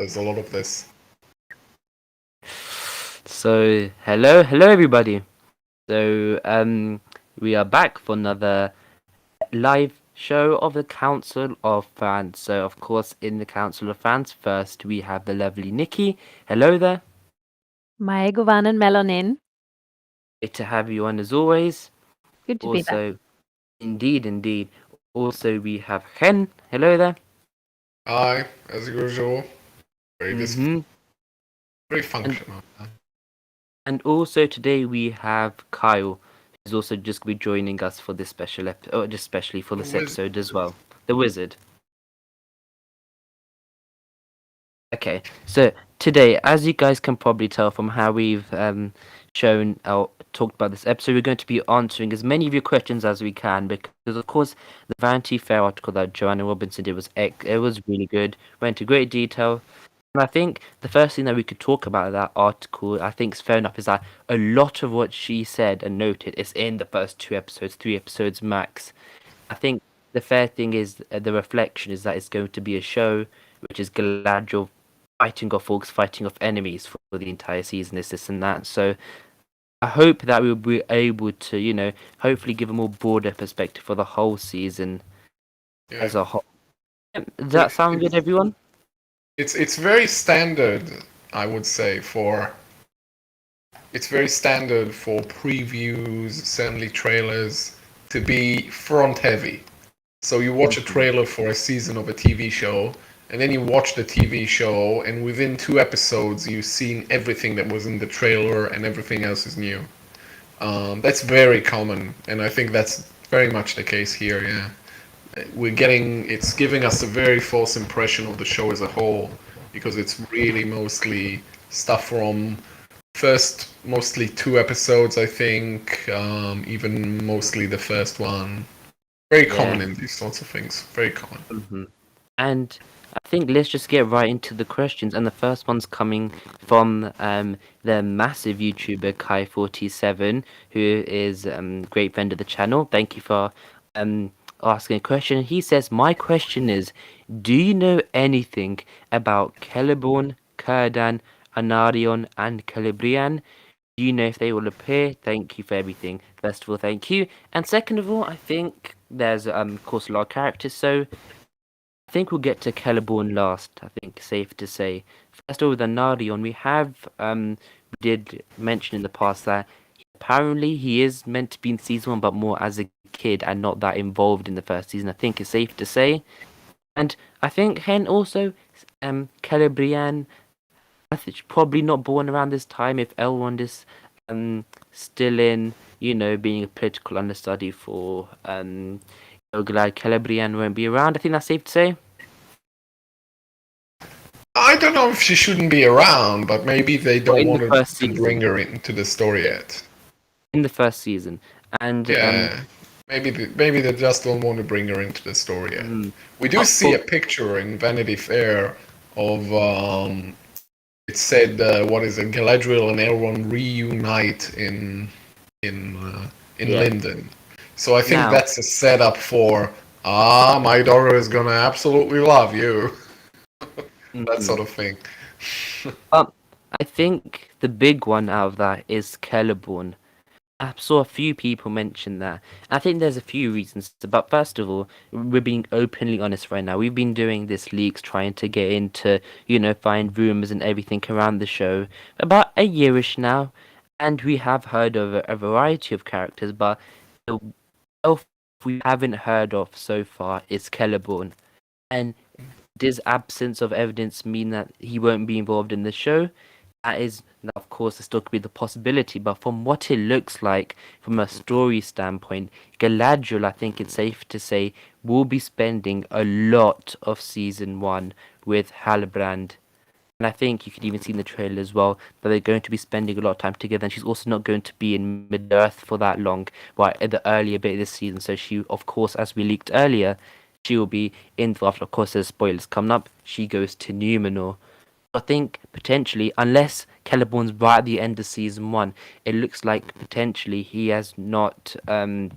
there's a lot of this. So, hello everybody. So, we are back for another live show of the Council of Fans. So, of course, in the Council of Fans, first we have the lovely Nikki. Hello there. Mai Govan and Melanin. Great to have you on as always. Good to be back. Also, indeed. Also, we have Chen. Hello there. Hi, as usual. Very functional. And also today we have Kyle, who's also just going to be joining us for this special episode, just especially for this episode as well. The Wizard. Okay, so today, as you guys can probably tell from how we've shown or talked about this episode, we're going to be answering as many of your questions as we can because, of course, the Vanity Fair article that Joanna Robinson did was really good, went into great detail. And I think the first thing that we could talk about that article, I think is fair enough, is that a lot of what she said and noted is in the first 2 episodes, 3 episodes max. I think the fair thing is the reflection is that it's going to be a show which is Galadriel fighting off orcs, fighting off enemies for the entire season, this and that. So I hope that we'll be able to, hopefully give a more broader perspective for the whole season as a whole. Does that sound good, everyone? It's very standard, I would say, it's very standard for previews, certainly trailers, to be front heavy. So you watch a trailer for a season of a TV show, and then you watch the TV show, and within 2 episodes you've seen everything that was in the trailer and everything else is new. That's very common, and I think that's very much the case here, yeah. It's giving us a very false impression of the show as a whole, because it's really mostly stuff from first mostly 2 episodes, I think, even mostly the first one. Very common in these sorts of things. Very common. Mm-hmm. And I think let's just get right into the questions. And the first one's coming from the massive YouTuber Kai47, who is a great friend of the channel. Thank you for asking a question. He says, my question is, do you know anything about Celeborn, Círdan, Anarion, and Celebrian? Do you know if they will appear? Thank you for everything. First of all, thank you. And second of all, I think there's, of course, a lot of characters, so I think we'll get to Celeborn last, I think, safe to say. First of all, with Anarion, we did mention in the past that apparently he is meant to be in season 1, but more as a kid and not that involved in the first season, I think it's safe to say. And I think Hen also, Celebrian, I think she's probably not born around this time if Elrond is still in, being a political understudy for glad Celebrian won't be around. I think that's safe to say. I don't know if she shouldn't be around, but maybe they don't want to bring her into the story yet. In the first season, and maybe they just don't want to bring her into the story yet. We do see a picture in Vanity Fair of it said what is it? Galadriel and Elrond reunite in Linden. So I think that's a setup for my daughter is gonna absolutely love you. That sort of thing. I think the big one out of that is Celeborn. I saw a few people mention that. I think there's a few reasons. But first of all, we're being openly honest right now. We've been doing this leaks, trying to get into, find rumors and everything around the show about a yearish now. And we have heard of a variety of characters, but the elf we haven't heard of so far is Celeborn. And does absence of evidence mean that he won't be involved in the show? That is, of course, there still could be the possibility, but from what it looks like, from a story standpoint, Galadriel, I think it's safe to say, will be spending a lot of season 1 with Halbrand. And I think you could even see in the trailer as well that they're going to be spending a lot of time together, and she's also not going to be in Middle-earth for that long, right, at the earlier bit of this season. So she, of course, as we leaked earlier, she will be involved. Of course, there's spoilers coming up. She goes to Numenor. I think potentially, unless Celeborn's right at the end of season 1, it looks like potentially he has not, at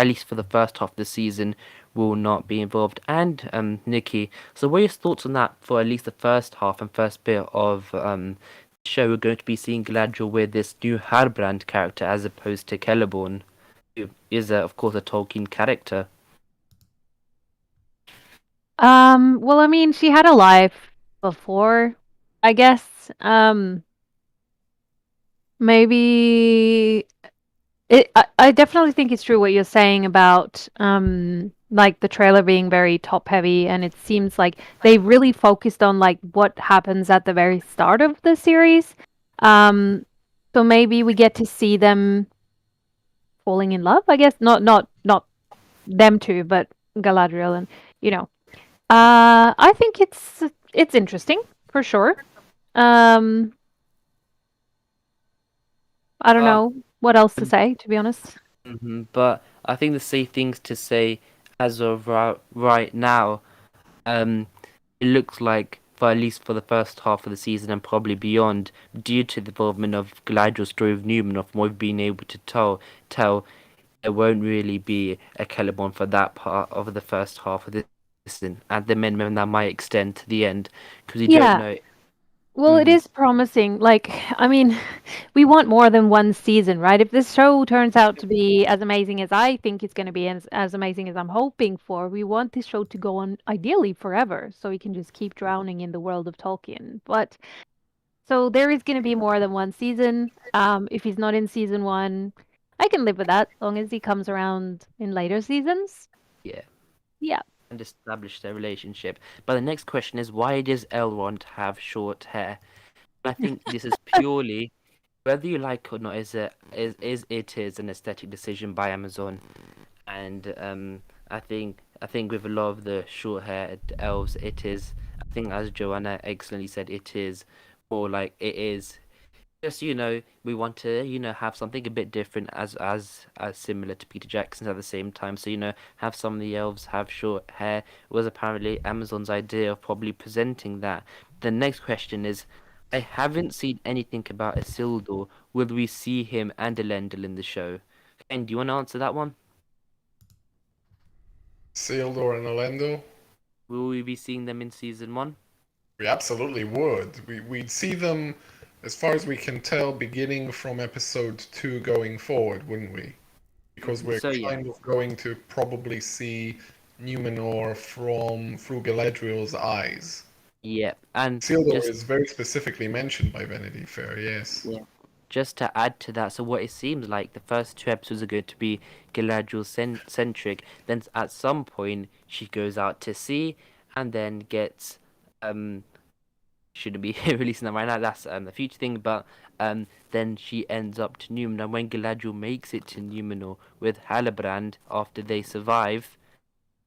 least for the first half of the season, will not be involved. And Nikki, so what are your thoughts on that for at least the first half and first bit of the show? We're going to be seeing Galadriel with this new Halbrand character as opposed to Celeborn, who is, of course, a Tolkien character. Well, I mean, she had a life before, I guess. Maybe I definitely think it's true what you're saying about like the trailer being very top heavy, and it seems like they really focused on like what happens at the very start of the series. So maybe we get to see them falling in love, I guess. Not them two, but Galadriel and you know. I think it's interesting for sure. Um, I don't know what else to say, to be honest. But I think the safe things to say as of right now, it looks like for at least for the first half of the season and probably beyond, due to the involvement of Galadriel's story of Numenor, from what we've been able to tell, there won't really be a Celeborn for that part of the first half of the season. At the minimum, that might extend to the end because we don't Yeah. know. Well, it is promising. Like, I mean, we want more than one season, right? If this show turns out to be as amazing as I think it's going to be, as amazing as I'm hoping for, we want this show to go on ideally forever, so we can just keep drowning in the world of Tolkien. But so there is going to be more than one season. If he's not in season one, I can live with that as long as he comes around in later seasons. Yeah. Yeah. And establish their relationship. But the next question is, why does Elrond have short hair? And I think this is purely, whether you like it or not, is an aesthetic decision by Amazon, and I think with a lot of the short haired elves, it is. I think as Joanna excellently said, it is more like it is. Just we want to have something a bit different as similar to Peter Jackson's at the same time. So have some of the elves have short hair. It was apparently Amazon's idea of probably presenting that. The next question is, I haven't seen anything about Isildur. Will we see him and Elendil in the show? Ken, do you want to answer that one? Isildur and Elendil? Will we be seeing them in season 1? We absolutely would. We'd see them, as far as we can tell, beginning from episode 2 going forward, wouldn't we? Because we're kind of going to probably see Numenor through Galadriel's eyes. Yeah, and Isildur is very specifically mentioned by Vanity Fair, yes. Yeah. Just to add to that, so what it seems like the first 2 episodes are going to be Galadriel centric. Then at some point she goes out to sea and then gets shouldn't be releasing that right now. That's the future thing, but then she ends up to Numenor. When Galadriel makes it to Numenor with Halbrand after they survive,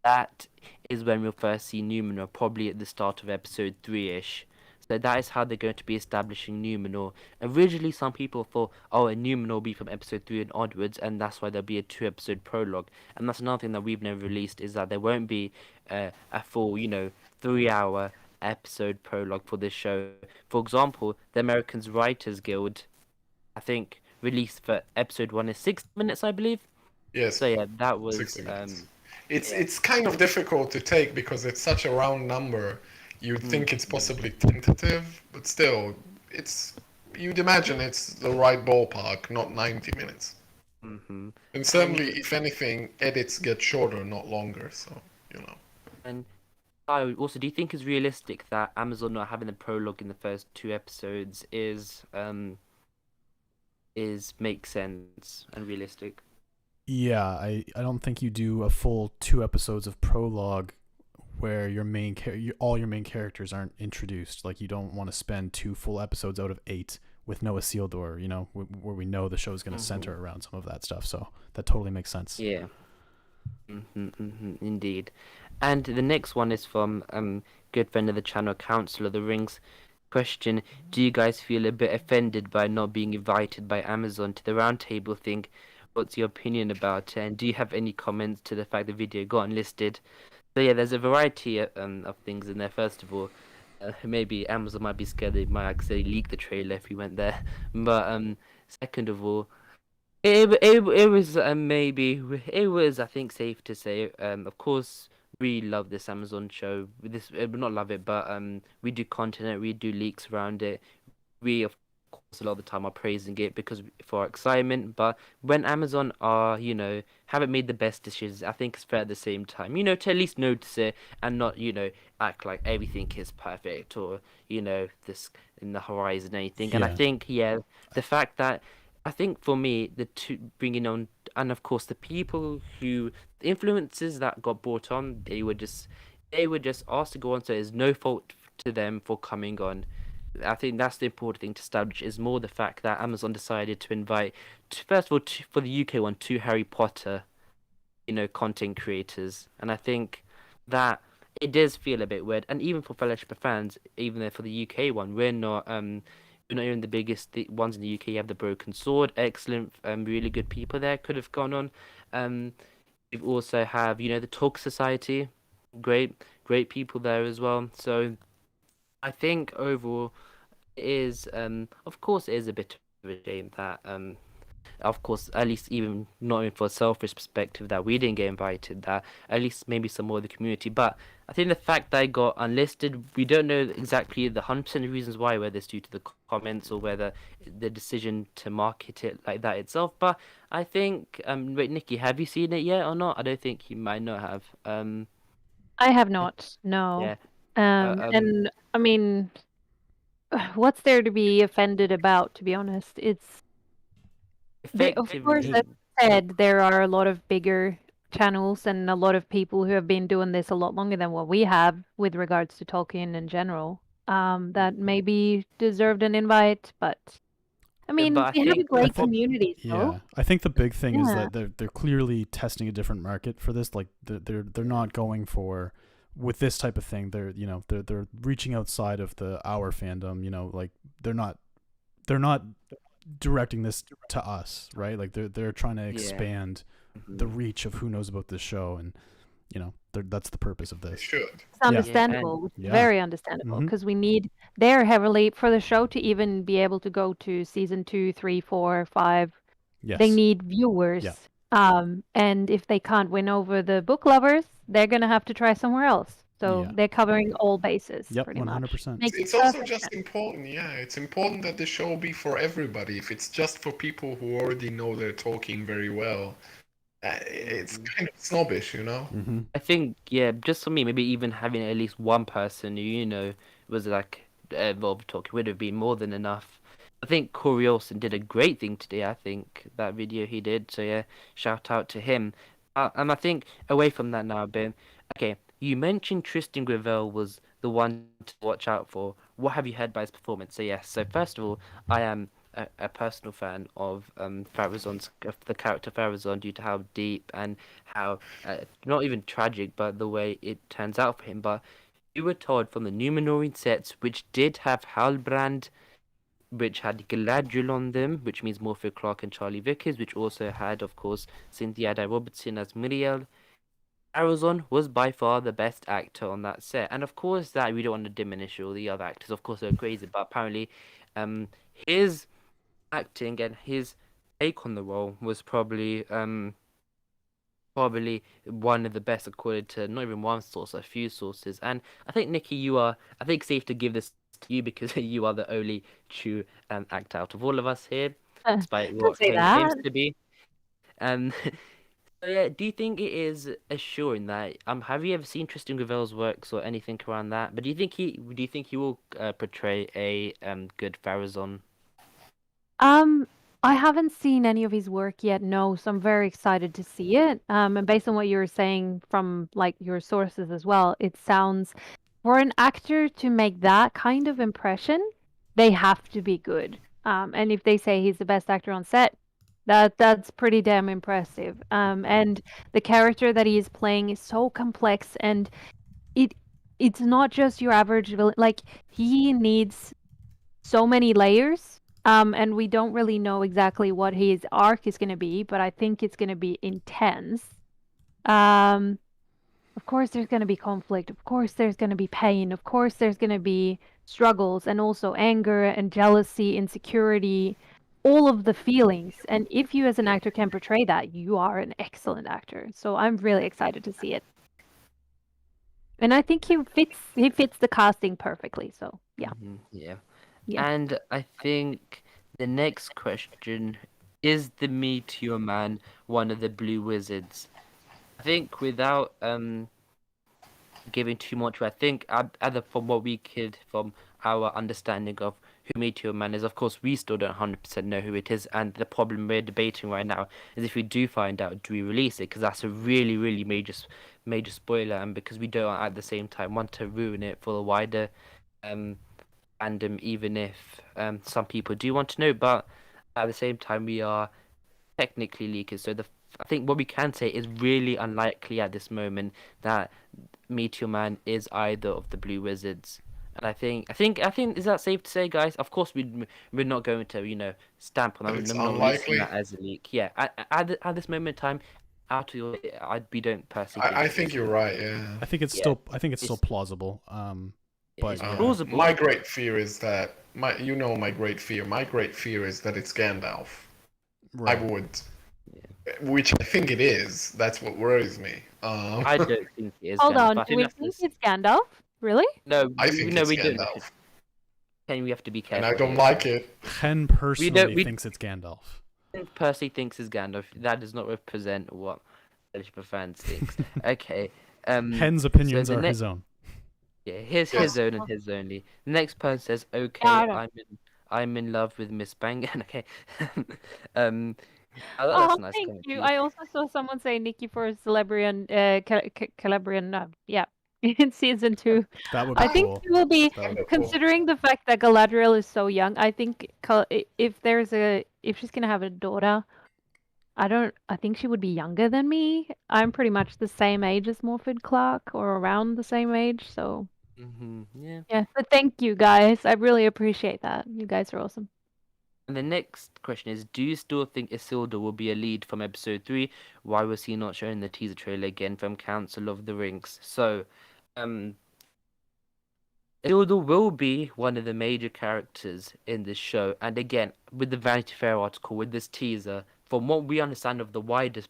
that is when we'll first see Numenor, probably at the start of episode 3-ish. So that is how they're going to be establishing Numenor. Originally, some people thought, oh, a Numenor will be from episode 3 and onwards, and that's why there'll be a 2-episode prologue. And that's another thing that we've never released, is that there won't be a full, 3-hour episode prologue for this show. For example, the American Writers Guild, I think, released for episode 1 is 6 minutes, I believe. Yes. So yeah, that was 60 minutes. It's kind of difficult to take because it's such a round number. You'd think it's possibly tentative, but still, you'd imagine it's the right ballpark, not 90 minutes. And certainly, if anything, edits get shorter, not longer, so, And also, do you think it's realistic that Amazon not having the prologue in the first 2 episodes makes sense and realistic? Yeah, I don't think you do a full 2 episodes of prologue where all your main characters aren't introduced. Like, you don't want to spend 2 full episodes out of 8 with no Isildur, where we know the show's going to center around some of that stuff. So that totally makes sense. Yeah. Indeed. And the next one is from good friend of the channel, Council of the Rings. Question: do you guys feel a bit offended by not being invited by Amazon to the roundtable thing? What's your opinion about it? And do you have any comments to the fact the video got unlisted? So yeah, there's a variety of things in there. First of all, maybe Amazon might be scared they might accidentally leak the trailer if we went there. But second of all, It was maybe it was, I think, safe to say. Of course, we love this Amazon show. This not love it, but we do content, we do leaks around it. We of course a lot of the time are praising it because for our excitement. But when Amazon are, haven't made the best decisions, I think it's fair at the same time, to at least notice it and not, act like everything is perfect or, this in the horizon anything. And I Yeah. think, yeah, the fact that I think for me, the two bringing on, and of course the people the influences that got brought on, they were just asked to go on, so there's no fault to them for coming on. I think that's the important thing to establish is more the fact that Amazon decided to invite, first of all, for the UK one, two Harry Potter, content creators, and I think that it does feel a bit weird, and even for Fellowship fans, even though for the UK one, we're not even the biggest ones in the UK. You have the Broken Sword, excellent, really good people there could have gone on. Um, we also have, the Talk Society, great people there as well. So I think overall it is, of course, it is a bit of a shame that, of course, at least even not even for a selfish perspective that we didn't get invited, that at least maybe some more of the community. But I think the fact that I got unlisted, we don't know exactly the 100% reasons why, whether it's due to the comments or whether the decision to market it like that itself. But I think, wait, Nikki, have you seen it yet or not? I don't think you might not have. I have not. No. Yeah. And I mean, what's there to be offended about? To be honest, it's of course, Effectively, as said, there are a lot of bigger channels and a lot of people who have been doing this a lot longer than what we have with regards to Tolkien in general. That maybe deserved an invite, but I but mean, I we have a think great for community, though. Yeah, I think the big thing is Yeah. that they're clearly testing a different market for this. Like they're not going for with this type of thing. They're reaching outside of the our fandom. Like they're not directing this to us, right? Like they're trying to yeah. expand the reach of who knows about this show, and that's the purpose of They this. should. It's understandable, which is Yeah. very understandable, Mhm. because we need they're heavily for the show to even be able to go to season 2, 3, 4, 5. Yes. They need viewers. Yeah. And if they can't win over the book lovers, they're gonna have to try somewhere else. So Yeah. they're covering all bases, Yep, pretty much. 100%. Makes It's it also perfect just then. important, yeah. It's important that the show be for everybody. If it's just for people who already know they're talking very well, it's kind of snobbish, Mm-hmm. I think, yeah, just for me, maybe even having at least one person who, was like involved talking would have been more than enough. I think Corey Olsen did a great thing today. I think that video he did. So yeah, shout out to him. And I think away from that now, Ben. Okay, you mentioned Tristan Gravel was the one to watch out for. What have you heard by his performance? So yes. So first of all, I am a personal fan of of the character Farazon due to how deep and how not even tragic, but the way it turns out for him. But we were told from the Numenorian sets, which did have Halbrand, which had Galadriel on them, which means Morphy Clark and Charlie Vickers, which also had, of course, Cynthia Day Robertson as Miriel. Arizon was by far the best actor on that set, and of course that we don't want to diminish all the other actors. Of course they're crazy, but apparently, his acting and his take on the role was probably one of the best according to not even one source, a few sources. And I think Nikki, I think safe to give this to you because you are the only true actor out of all of us here, despite Don't what say Ken claims that. to be. Um, so yeah, do you think it is assuring that have you ever seen Tristan Gravel's works or anything around that? But do you think he will portray a good Farazon? I haven't seen any of his work yet, no, so I'm very excited to see it. And based on what you were saying from like your sources as well, it sounds for an actor to make that kind of impression, they have to be good. And if they say he's the best actor on set, that's pretty damn impressive. And the character that he is playing is so complex, and it it's not just your average villain. Like he needs so many layers. And we don't really know exactly what his arc is going to be, but I think it's going to be intense. Um, of course, there's going to be conflict. Of course, there's going to be pain. Of course, there's going to be struggles and also anger and jealousy, insecurity. all of the feelings. And if you as an actor can portray that, you are an excellent actor. So I'm really excited to see it. And I think he fits the casting perfectly. So yeah. Yeah. Yeah. And I think the next question is the Meteor Man one of the Blue Wizards? I think without giving too much, I think from what we could, from our understanding of who Meteor Man is, of course, we still don't 100% know who it is. And the problem we're debating right now is if we do find out, do we release it? Because that's a really, really major spoiler, and because we don't at the same time want to ruin it for the wider fandom, even if some people do want to know. But at the same time, we are technically leakers, so I think what we can say is really unlikely at this moment that Meteor Man is either of the Blue Wizards. And I think is that safe to say, guys? Of course, we're not going to stamp on that. It's We're not releasing unlikely. that as a leak. Yeah, at this moment in time, we don't personally think I it think is. you're right. Yeah. I think it's Yeah. still plausible. But It's yeah. plausible. My great fear is that my great fear. My great fear is that it's Gandalf. Right. I would, which I think it is. That's what worries me. I don't think it is. Hold Gandalf, on. but I think We that's think it's Gandalf? Really? no. I think no, it's we don't. Gandalf, Ken, we have to be and careful. I don't here. like it. Chen personally thinks it's Gandalf. Percy thinks is Gandalf. That does not represent what Fellowship of Fans thinks. Okay. Hen's opinions so are his own. Yeah, his own and his only. The next person says, "Okay, Yeah, I know. I'm in love with Miss Bangen." Okay. Oh, that's a nice thank comment. you. I also saw someone say Nikki for Celebrian, Calabrian, yeah, in season 2. That would be I think cool. she will be, That would be cool. considering the fact that Galadriel is so young, I think if she's gonna have a daughter, I think she would be younger than me. I'm pretty much the same age as Morfydd Clark, or around the same age, so Yeah. yeah. But thank you guys. I really appreciate that. You guys are awesome. And the next question is, do you still think Isildur will be a lead from episode 3? Why was he not shown in the teaser trailer again from Council of the Rings? So, Isildur will be one of the major characters in this show. And again, with the Vanity Fair article, with this teaser, from what we understand of the widest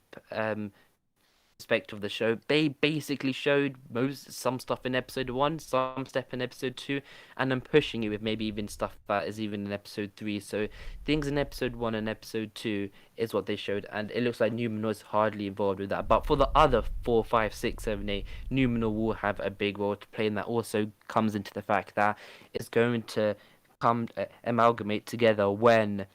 perspective of the show, they basically showed some stuff in episode 1, some stuff in episode 2, and I'm pushing it with maybe even stuff that is even in episode 3. So things in episode 1 and episode 2 is what they showed, and it looks like Numenor is hardly involved with that. But for the other 4, 5, 6, 7, 8, Numenor will have a big role to play, and that also comes into the fact that it's going to come amalgamate together when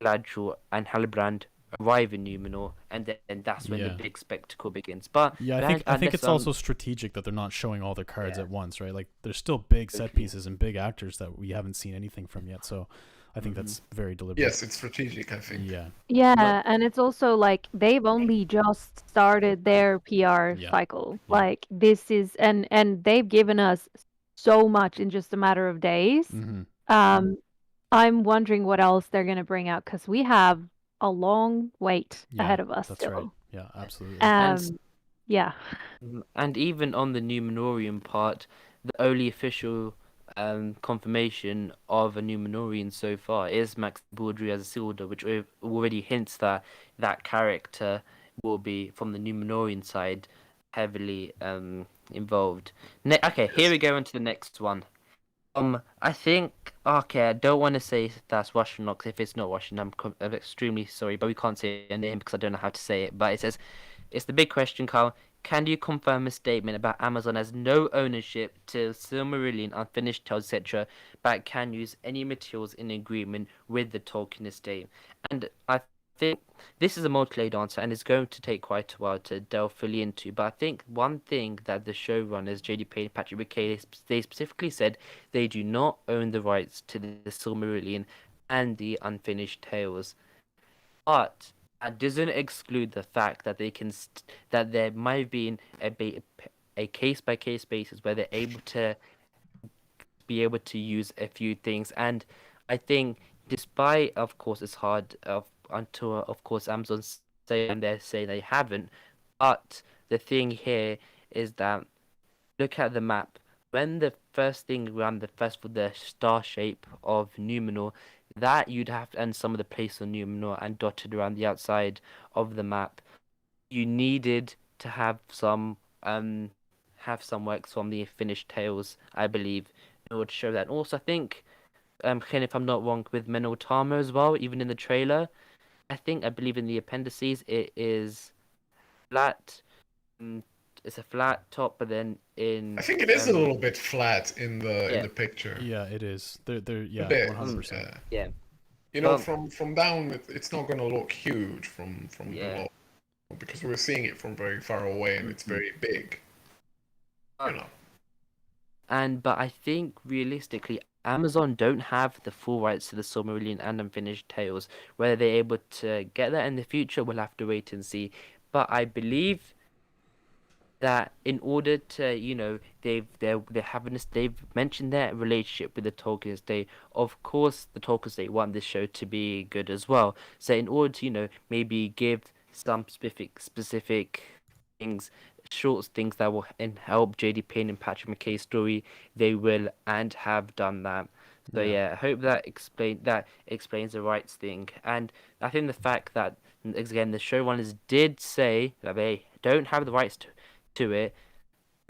Galadriel and Halbrand arrive in Numenor, and then that's when the big spectacle begins. But Yeah, I think it's also strategic that they're not showing all their cards at once, right? Like there's still big set pieces and big actors that we haven't seen anything from yet. So I think that's very deliberate. Yes, it's strategic. I think. Yeah. Yeah, and it's also like they've only just started their PR cycle. Yeah. Like this is and they've given us so much in just a matter of days. Mm-hmm. I'm wondering what else they're going to bring out, because we have a long wait ahead of us That's still. right. Yeah, absolutely. Yeah. And even on the Numenorian part, the only official confirmation of a Numenorian so far is Max Baudry as Isildur, which already hints that that character will be from the Numenorian side heavily involved. Okay, here we go into the next one. I think, okay, I don't want to say that's Russian, because if it's not Russian, I'm extremely sorry, but we can't say a name because I don't know how to say it. But it says, it's the big question, Carl. Can you confirm a statement about Amazon has no ownership to Silmarillion, Unfinished Tales, etc., but can use any materials in agreement with the Tolkien estate? And I think this is a multi-layered answer, and it's going to take quite a while to delve fully into. But I think one thing that the showrunners, J.D. Payne and Patrick McKay, they specifically said they do not own the rights to the Silmarillion and the Unfinished Tales. But that doesn't exclude the fact that they can that there might have been a case-by-case basis where they're able to use a few things. And I think, despite, of course, it's hard until, of course, Amazon say they haven't. But the thing here is that, look at the map. When the first thing around the star shape of Numenor, that you'd have and some of the places on Numenor and dotted around the outside of the map, you needed to have some works from the finished tales, I believe, in order to show that. And also, I think, Ken, if I'm not wrong, with Menotama as well, even in the trailer, I believe in the appendices, it is flat. mm, It's a flat top, but then I in think it is a little bit flat in yeah, the picture. Yeah, it is. They're A yeah, bit. 100%. Yeah. yeah, You know, but from down, it's not going to look huge from yeah. below because we're seeing it from very far away and it's Mhm. very big. You know. But I think realistically, Amazon don't have the full rights to the Silmarillion and Unfinished Tales. Whether they're able to get that in the future, we'll have to wait and see. But I believe that in order to, they're having this, they've mentioned their relationship with the Tolkien's. Of course, the Tolkien's they want this show to be good as well. So in order to, maybe give some specific things, short things that will help JD Payne and Patrick McKay's story, they will and have done that. So Yeah. yeah, I hope that explains the rights thing. And I think the fact that again the showrunners did say that they don't have the rights to it,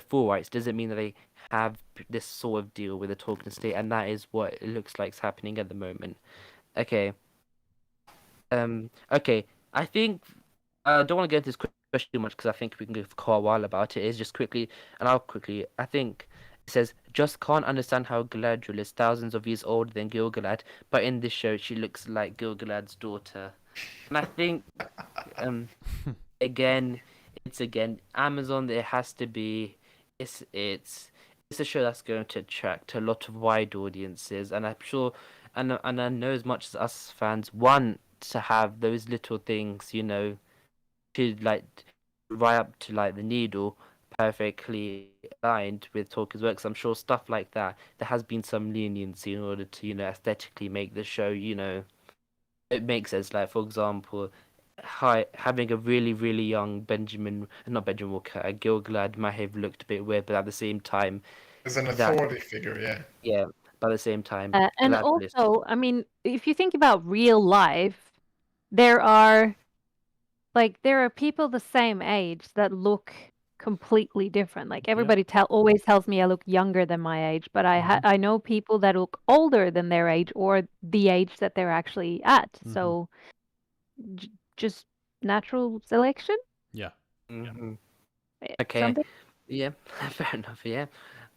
full rights, doesn't mean that they have this sort of deal with the Tolkien estate, and that is what it looks like is happening at the moment. Okay. Okay. I think I don't want to get into this question too much because I think we can go for quite a while about it. It's just quickly, and I'll quickly. I think it says just can't understand how Galadriel is thousands of years older than Gil-galad, but in this show she looks like Gil-galad's daughter, and I think um again, it's again Amazon. It has to be. It's a show that's going to attract a lot of wide audiences, and I'm sure, and I know as much as us fans want to have those little things, to like right up to like the needle, perfectly aligned with Tolkien's works. I'm sure stuff like that. There has been some leniency in order to aesthetically make the show it makes sense. Like for example, having a really really young not Benjamin Walker, Gil-galad might have looked a bit weird, but at the same time, As an that authority figure, yeah. yeah, but at the same time, And Galadriel is also, I mean, if you think about real life, there are there are people the same age that look completely different. Like everybody always tells me I look younger than my age, but I know people that look older than their age or the age that they're actually at. So just natural selection. Yeah. Mhm. Okay, Something. yeah, fair enough. Yeah.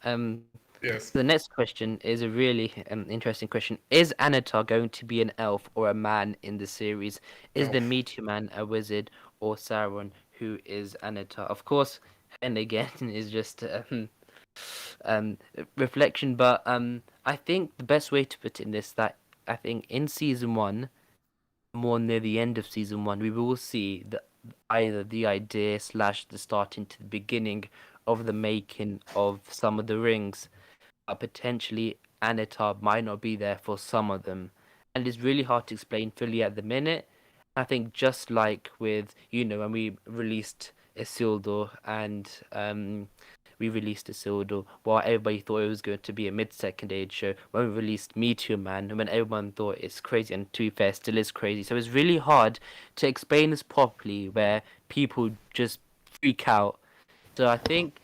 Um, Yes. the next question is a really interesting question. Is Anatar going to be an elf or a man in the series? Is the Elf. Meteor Man a wizard or Sauron, who is Anatar? Of course, and again is just um, reflection, but I think the best way to put it in this that I think in season one, more near the end of season one, we will see either the idea slash the starting to the beginning of the making of some of the rings, but potentially Anatar might not be there for some of them, and it's really hard to explain fully at the minute. I think just like with when we released Isildur and we released Isildur, while everybody thought it was going to be a mid-second age show, when we released Meteor Man, and when everyone thought it's crazy, and to be fair, still is crazy. So it's really hard to explain this properly, where people just freak out. So I think,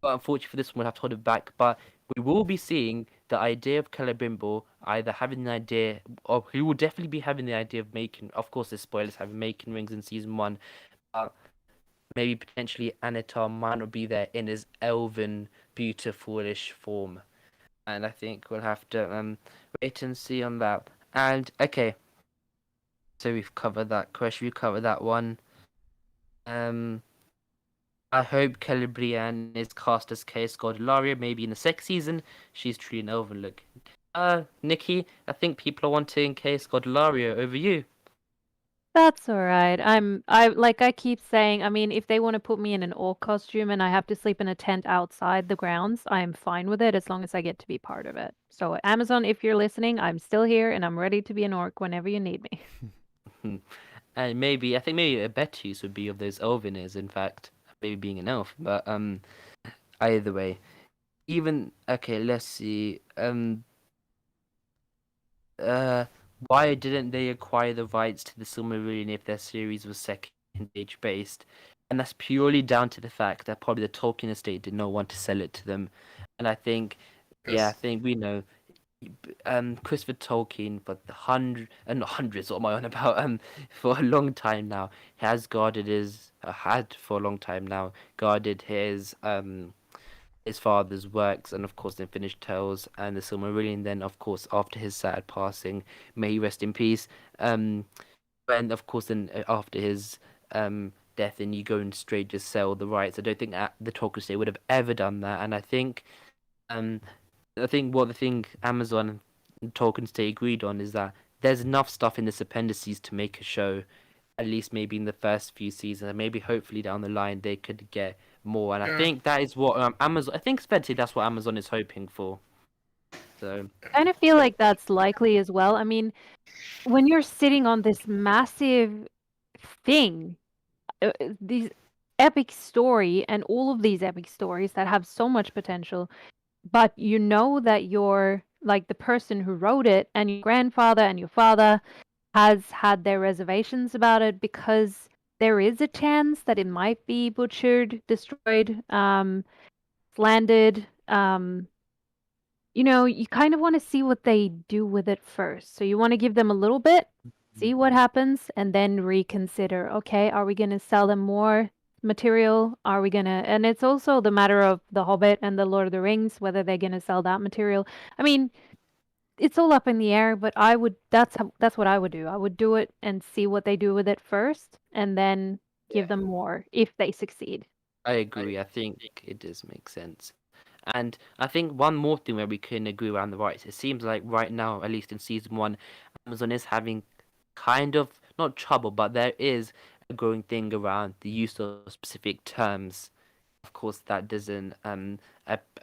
but unfortunately for this one, we'll have to hold it back. But we will be seeing the idea of Celebrimbor either having the idea, or he will definitely be having the idea of making. Of course, there's spoilers having making rings in season one. But maybe potentially Anatar might not be there in his elven, beautifulish form. And I think we'll have to wait and see on that. And okay, so we've covered that question. We covered that one. Um, I hope Celebrian is cast as Kay Scodelario, maybe in the second season. She's truly an elven look. Nikki, I think people are wanting Kay Scodelario over you. That's all right. I keep saying, I mean, if they want to put me in an orc costume and I have to sleep in a tent outside the grounds, I'm fine with it as long as I get to be part of it. So Amazon, if you're listening, I'm still here and I'm ready to be an orc whenever you need me. And I think maybe a better use would be of those elveners, in fact. Maybe being an elf. But either way. Even okay, let's see. why didn't they acquire the rights to the Silmarillion if their series was second age based? And that's purely down to the fact that probably the Tolkien estate did not want to sell it to them. And I think, yeah, I Yes. think we know, Christopher Tolkien for the not hundreds, what am I on about? For a long time now, has guarded had for a long time now guarded his father's works, and of course the Finished Tales and the Silmarillion. Then, of course, after his sad passing, may he rest in peace. And of course, then after his death, and you go and straight just sell the rights. I don't think that the Tolkien estate would have ever done that, and um, what the thing Amazon and Tolkien estate agreed on is that there's enough stuff in this appendices to make a show, at least maybe in the first few seasons, and maybe hopefully down the line they could get more. And I Yeah. think that is what Amazon. I think especially that's what Amazon is hoping for. So I kind of feel like that's likely as well. I mean, when you're sitting on this massive thing, these epic story and all of these epic stories that have so much potential, but you know that you're like the person who wrote it and your grandfather and your father has had their reservations about it because there is a chance that it might be butchered, destroyed, slandered. You kind of want to see what they do with it first. So you want to give them a little bit, see what happens, and then reconsider. Okay, are we going to sell them more material? Are we going to? And it's also the matter of The Hobbit and The Lord of the Rings, whether they're going to sell that material. I mean, it's all up in the air, but I would. That's what I would do. I would do it and see what they do with it first, and then give them more if they succeed. I agree. I think it does make sense. And I think one more thing where we can agree around the rights, it seems like right now, at least in season one, Amazon is having kind of not trouble, but there is a growing thing around the use of specific terms. Of course, that doesn't,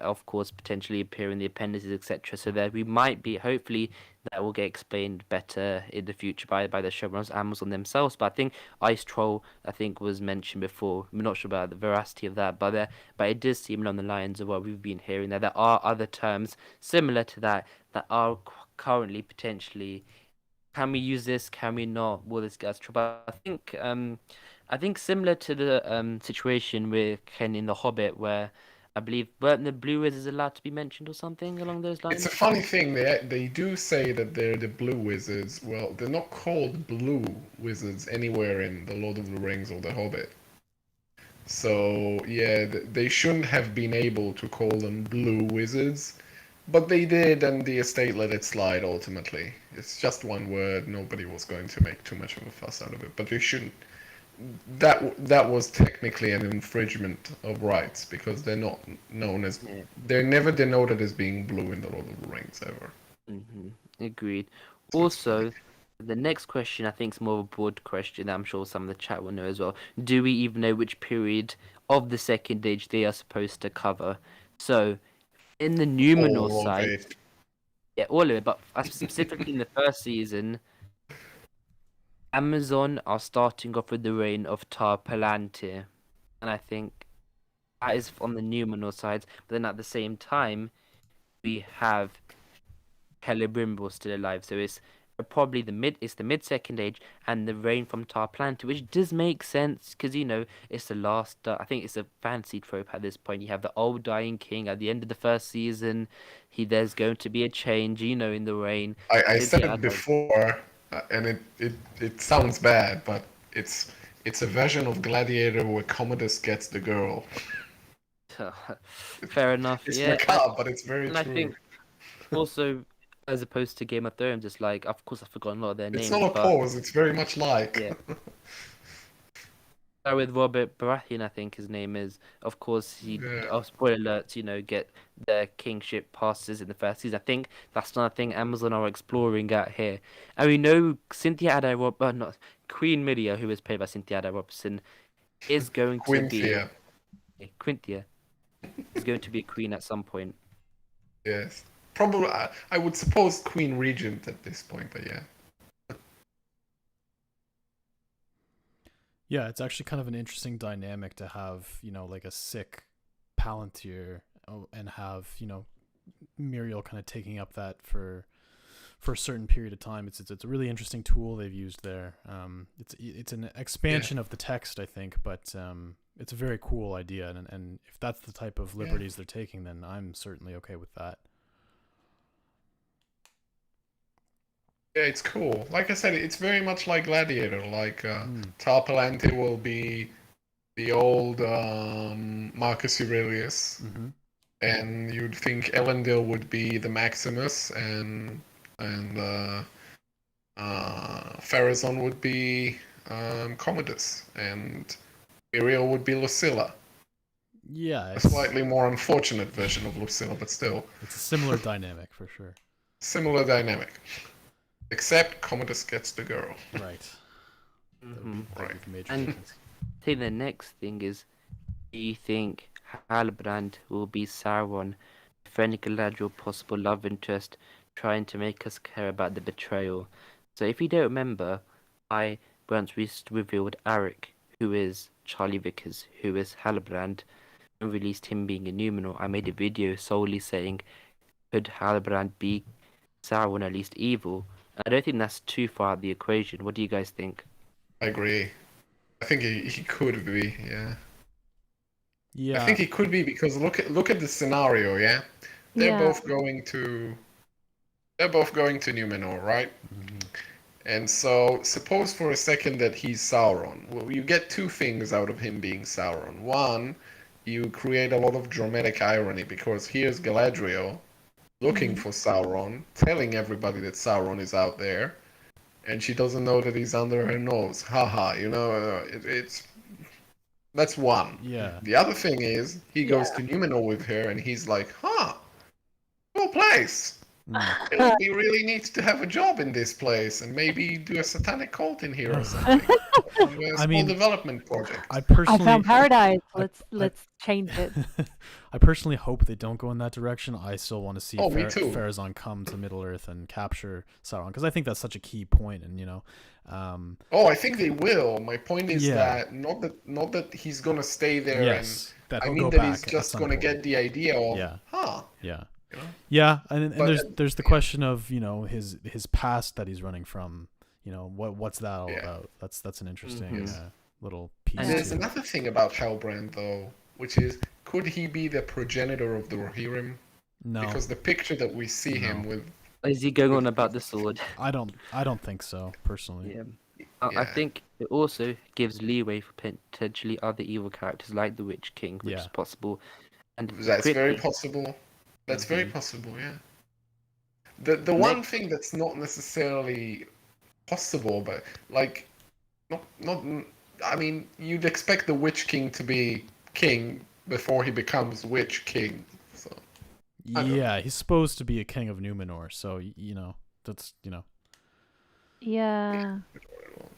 of course, potentially appear in the appendices, etc. So that we might be, hopefully, that will get explained better in the future by the showrunners, Amazon themselves. But I think Ice Troll, I think, was mentioned before. I'm not sure about the veracity of that, but it does seem along the lines of what we've been hearing that there are other terms similar to that are currently potentially. Can we use this? Can we not? Will this get us trouble? I think similar to the situation with Ken in The Hobbit, where I believe weren't the blue wizards allowed to be mentioned or something along those It's a lines? funny thing. They do say that they're the blue wizards. Well, they're not called blue wizards anywhere in the Lord of the Rings or the Hobbit. So yeah, they shouldn't have been able to call them blue wizards, but they did, and the estate let it slide. Ultimately, it's just one word. Nobody was going to make too much of a fuss out of it. But they shouldn't. That was technically an infringement of rights because they're not known as. Yeah. They're never denoted as being blue in the Lord of the Rings ever. Agreed. So it's funny. Also, the next question I think is more of a broad question that I'm sure some of the chat will know as well. Do we even know which period of the Second Age they are supposed to cover? So, in the Numenor All of side, it. yeah, all of it, but specifically in the first season, Amazon are starting off with the reign of Tar Palantir, and I think that is on the Numenor side. But then at the same time, we have Celebrimbor still alive, so it's probably the mid Second Age and the reign from Tar Palantir, which does make sense because it's the last. I think it's a fancy trope at this point. You have the old dying king at the end of the first season. There's going to be a change, in the reign. I said Cynthia it before, and it sounds bad, but it's a version of Gladiator where Commodus gets the girl. Fair enough. It's Yeah, macabre, but it's very and I true. think also as opposed to Game of Thrones, it's like of course I've forgotten a lot of their It's names, not a but pause. It's very much like. yeah. With Robert Baratheon, I think his name is. Of course, Yeah. spoiler alerts, get the kingship passes in the first season. I think that's another thing Amazon are exploring out here. And we know Cynthia Ada not Queen Midia, who is played by Cynthia Ada Robertson, is going to be Quinthia. Quintia is going to be a queen at some point. Yes. Probably, I would suppose Queen Regent at this point, but yeah. Yeah, it's actually kind of an interesting dynamic to have, like a sick Palantir and have, Muriel kind of taking up that for for a certain period of time. It's a really interesting tool they've used there. It's an expansion of the text, I think, but it's a very cool idea, and if that's the type of liberties they're taking, then I'm certainly okay with that. Yeah, it's cool. Like I said, it's very much like Gladiator. Like Tal Palante will be the old Marcus Aurelius, and you'd think Elendil would be the Maximus, and Pharazôn would be Commodus, and Miriel would be Lucilla. Yeah, A slightly more unfortunate version of Lucilla, but still. It's a similar dynamic for sure. Similar dynamic. Except Commodus gets the girl. Right. Right. And I think the next thing is, do you think Halbrand will be Sauron, defending Galadriel possible love interest, trying to make us care about the betrayal? So if you don't remember, I once revealed Arik, who is Charlie Vickers, who is Halbrand, and released him being a Numenor. I made a video solely saying, could Halbrand be Sauron, at least evil? I don't think that's too far out of the equation. What do you guys think? I agree. I think he could be, yeah. Yeah. I think he could be because look at the scenario, yeah? They're both going to Numenor, right? And so suppose for a second that he's Sauron. Well, you get two things out of him being Sauron. One, you create a lot of dramatic irony because here's Galadriel looking for Sauron, telling everybody that Sauron is out there, and she doesn't know that he's under her nose. Haha, you know, it's that's one. Yeah. The other thing is he goes to Numenor with her, and he's like, cool place. He really needs to have a job in this place and maybe do a satanic cult in here or something. A small development project. I found paradise. Let's change it. I personally hope they don't go in that direction. I still want to see me too. Pharazôn come to Middle Earth and capture Sauron, because I think that's such a key point. And I think they will. My point is that not that he's gonna stay there. Yes, and that I mean that he's just gonna get the idea of Yeah, and there's the question of his past that he's running from. What's that all about? That's an interesting little piece. And there's another thing about Halbrand though, which is, could he be the progenitor of the Rohirrim? No, because the picture that we see him with. Is he going on about the sword? I don't think so personally. I think it also gives leeway for potentially other evil characters like the Witch King, which is possible. And that's very possible. That's very possible, yeah. The one thing that's not necessarily possible, but like, not. I mean, you'd expect the Witch King to be king before he becomes Witch King. So. Yeah, he's supposed to be a king of Numenor, so that's Yeah.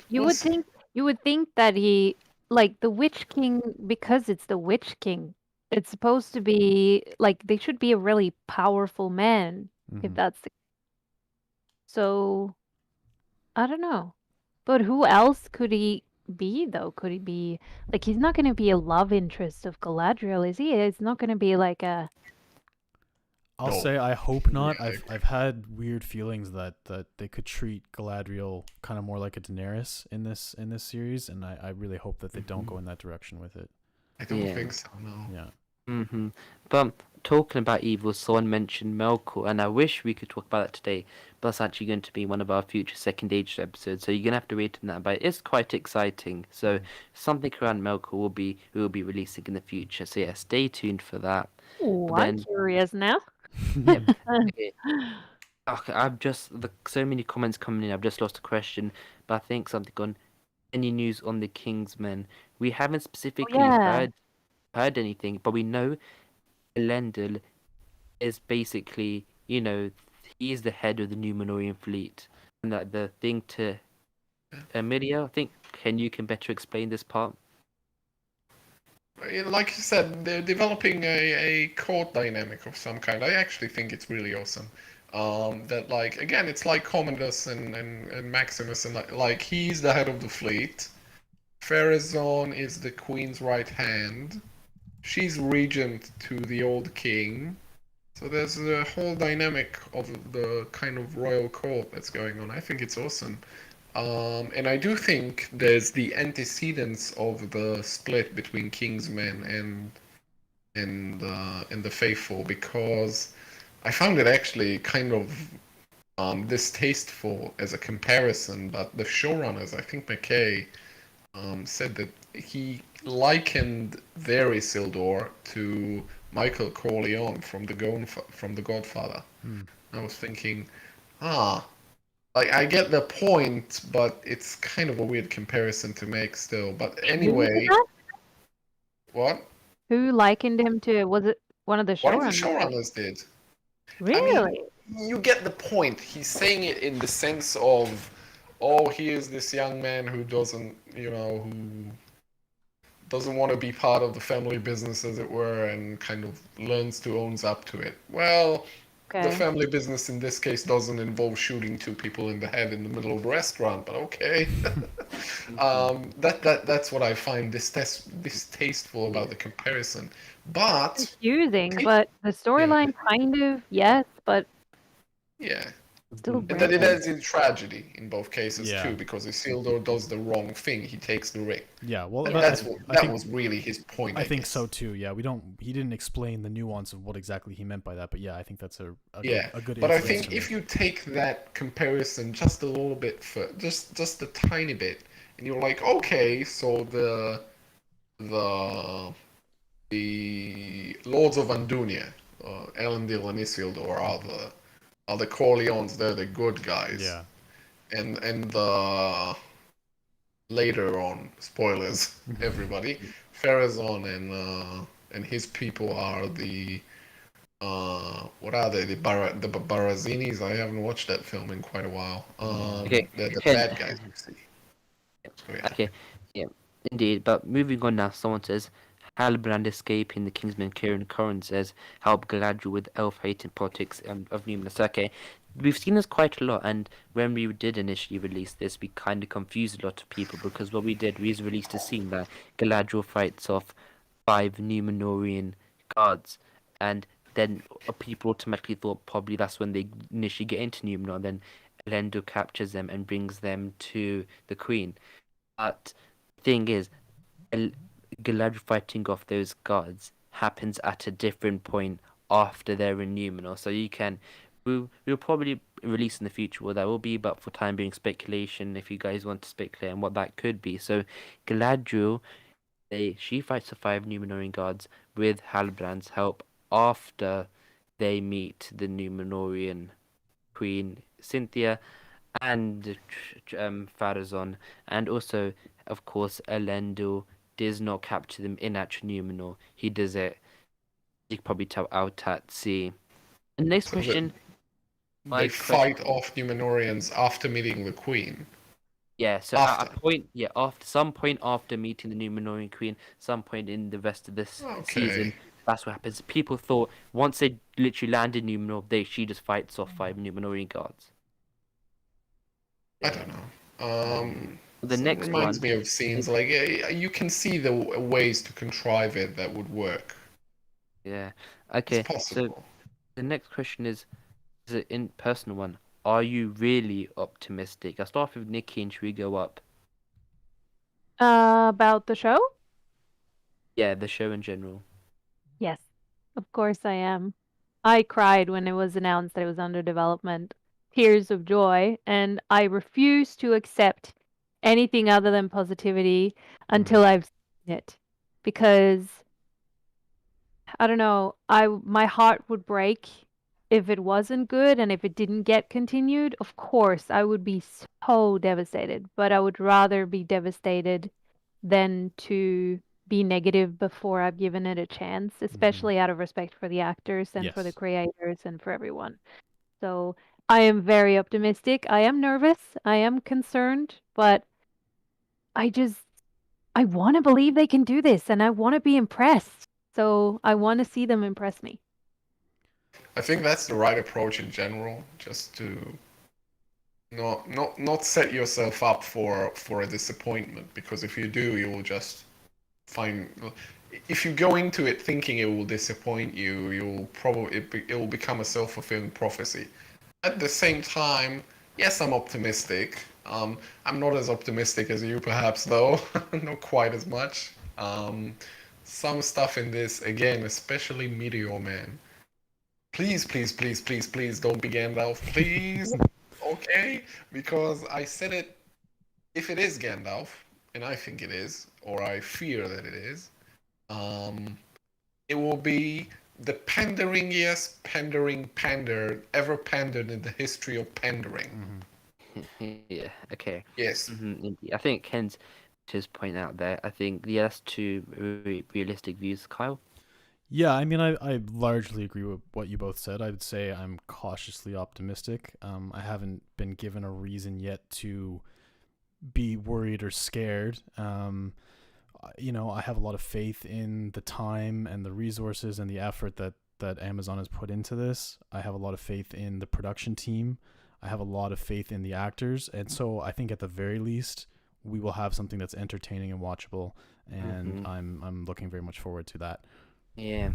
You would think that he, like, the Witch King, because it's the Witch King, it's supposed to be like they should be a really powerful man if that's the. So I don't know. But who else could he be though? Could he be like, he's not going to be a love interest of Galadriel, is he? It's not going to be like a. I'll say I hope not. I've had weird feelings that they could treat Galadriel kind of more like a Daenerys in this series, and I really hope that they don't go in that direction with it. I don't think so, no. Yeah. But talking about evil, someone mentioned Melkor, and I wish we could talk about that today, but that's actually going to be one of our future Second Age episodes, so you're going to have to wait on that, but it's quite exciting. So something around Melkor we will be releasing in the future, so yeah, stay tuned for that. Oh, I'm curious now. Okay, I've just, so many comments coming in, I've just lost a question, but I think something on any news on the Kingsmen. We haven't specifically heard anything, but we know Elendil is basically, he is the head of the Numenorian fleet, and that the thing to Emilia, I think, you can better explain this part? Like you said, they're developing a court dynamic of some kind. I actually think it's really awesome. That, like, again, it's like Commodus and Maximus, and like he's the head of the fleet. Pharazôn is the queen's right hand. She's regent to the old king. So there's a whole dynamic of the kind of royal court that's going on. I think it's awesome. And I do think there's the antecedents of the split between Kingsmen and the faithful, because I found it actually kind of distasteful as a comparison. But the showrunners, I think McKay, said that he likened their Isildur to Michael Corleone from The Godfather. I was thinking, like I get the point, but it's kind of a weird comparison to make still. But anyway, what? Who likened him to? Was it one of the One of the showrunners? showrunners did. Really? You get the point. He's saying it in the sense of, oh, here's this young man who doesn't, who doesn't want to be part of the family business, as it were, and kind of learns to owns up to it. Well, the Okay. family business in this case doesn't involve shooting two people in the head in the middle of a restaurant, but okay. That's what I find distasteful about the comparison. But Confusing, but the storyline kind of yes, but yeah. still And that it random. ends in tragedy in both cases Yeah. too, because Isildur does the wrong thing. He takes the ring. Yeah, well, And I that think- was really his point. I think guess. so too. Yeah, he didn't explain the nuance of what exactly he meant by that, but yeah, I think that's a Yeah, good but I inference think to if make. you take that comparison just a little bit for just a tiny bit, and you're like, okay, so the the Lords of Andunia, Elendil and Isildur are the Corleones. They're the good guys. Yeah. And the later on, spoilers, everybody, Pharazôn and his people are the what are they? The Barazinis? I haven't watched that film in quite a while. Okay, They're the Chen. bad guys, you see. So, yeah. Okay, yeah, indeed. But moving on now, someone says Halbrand escaping the Kingsman. Kieran Curran says help Galadriel with elf-hating politics of Numenor. Okay, we've seen this quite a lot, and when we did initially release this, we kind of confused a lot of people because what we did, we released a scene that Galadriel fights off 5 Numenorian guards, and then people automatically thought probably that's when they initially get into Numenor. Then Elendil captures them and brings them to the Queen. But thing is, Galadriel fighting off those guards happens at a different point after they're in Numenor. So you can, we'll probably release in the future what that will be, but for time being speculation, if you guys want to speculate on what that could be. So Galadriel, she fights the 5 Numenorian guards with Halbrand's help after they meet the Numenorian Queen Cynthia and Pharazôn, and also, of course, Elendil does not capture them in actual Numenor. He does it, you can probably tell, out at sea. The next So question. They fight off Numenorians after meeting the Queen. Yeah, so After. at a point, yeah, after some point after meeting the Numenorian Queen, some point in the rest of this season, that's what happens. People thought once they literally land in Numenor, she just fights off 5 Numenorian guards. I don't know. The next reminds one me of scenes like you can see the ways to contrive it that would work. Yeah. Okay. It's possible. So the next question is an in personal one. Are you really optimistic? I'll start with Nikki and should we go up? About the show? Yeah, the show in general. Yes, of course I am. I cried when it was announced that it was under development. Tears of joy, and I refuse to accept anything other than positivity until I've seen it. Because I don't know, my heart would break if it wasn't good and if it didn't get continued. Of course, I would be so devastated, but I would rather be devastated than to be negative before I've given it a chance, especially out of respect for the actors and for the Yes. creators and for everyone. So I am very optimistic. I am nervous. I am concerned, but I want to believe they can do this and I want to be impressed. So I want to see them impress me. I think that's the right approach in general, just to not set yourself up for a disappointment, because if you do, you will just find if you go into it thinking it will disappoint you, it will become a self-fulfilling prophecy. At the same time, yes, I'm optimistic. I'm not as optimistic as you, perhaps, though. Not quite as much. Some stuff in this, again, especially Meteor Man. Please, please, please, please, please don't be Gandalf, please. Okay? Because I said it, if it is Gandalf, and I think it is, or I fear that it is, it will be the panderingest pander ever pandered in the history of pandering. Yeah. Okay. Yes. Indeed. I think Ken's just point out there. I think yes, two realistic views, Kyle. Yeah, I mean, I largely agree with what you both said. I would say I'm cautiously optimistic. I haven't been given a reason yet to be worried or scared. I have a lot of faith in the time and the resources and the effort that Amazon has put into this. I have a lot of faith in the production team. I have a lot of faith in the actors. And so I think at the very least, we will have something that's entertaining and watchable. And I'm looking very much forward to that. Yeah.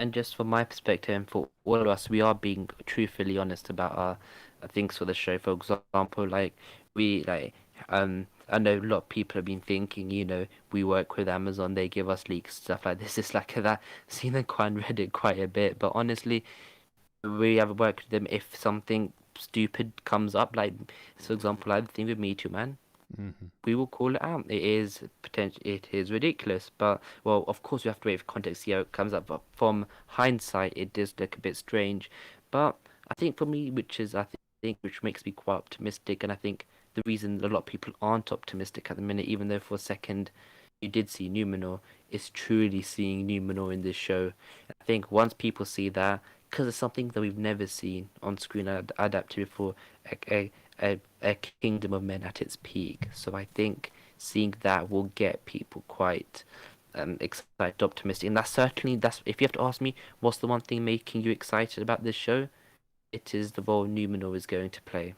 And just from my perspective, and for all of us, we are being truthfully honest about our things for the show. For example, I know a lot of people have been thinking, we work with Amazon, they give us leaks, stuff like this. It's like that. Seen them quite on Reddit quite a bit, but honestly, we have worked with them if something stupid comes up, like, for example, like the thing with Me Too Man. We will call it out. It is ridiculous, but well, of course, we have to wait for context to see how it comes up. But from hindsight, it does look a bit strange. But I think for me, which makes me quite optimistic, and I think the reason a lot of people aren't optimistic at the minute, even though for a second you did see Numenor, is truly seeing Numenor in this show. I think once people see that, because it's something that we've never seen on screen adapted before, a kingdom of men at its peak. So I think seeing that will get people quite excited, optimistic, and that's if you have to ask me, what's the one thing making you excited about this show? It is the role Numenor is going to play.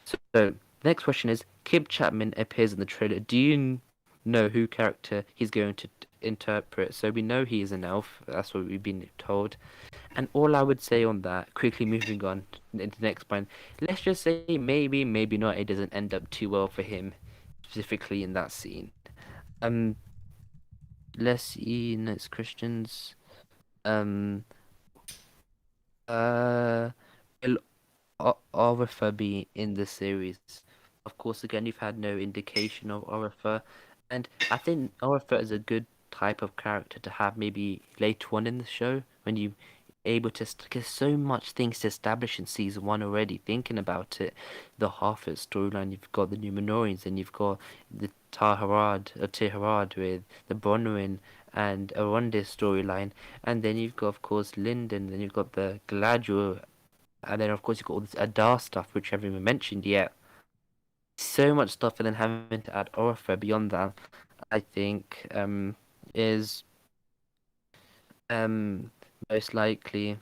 So the next question is: Kib Chapman appears in the trailer. Do you know who character he's going to interpret? So we know he is an elf. That's what we've been told. And all I would say on that, quickly moving on into the next point, let's just say maybe, maybe not, it doesn't end up too well for him, specifically in that scene. Let's see, next Christians. Will Orifer be in the series? Of course, again, you've had no indication of Orifer, and I think Orifer is a good type of character to have maybe later on in the show when you able to because so much things to establish in season one already. Thinking about it, the Harfoot storyline, you've got the Numenorians, and you've got the Teharad with the Bronwyn and Arundis storyline, and then you've got of course Lyndon, then you've got the Galadriel, and then of course you've got all this Adar stuff which I haven't even mentioned yet. So much stuff, and then having to add Orifer beyond that, I think is most likely.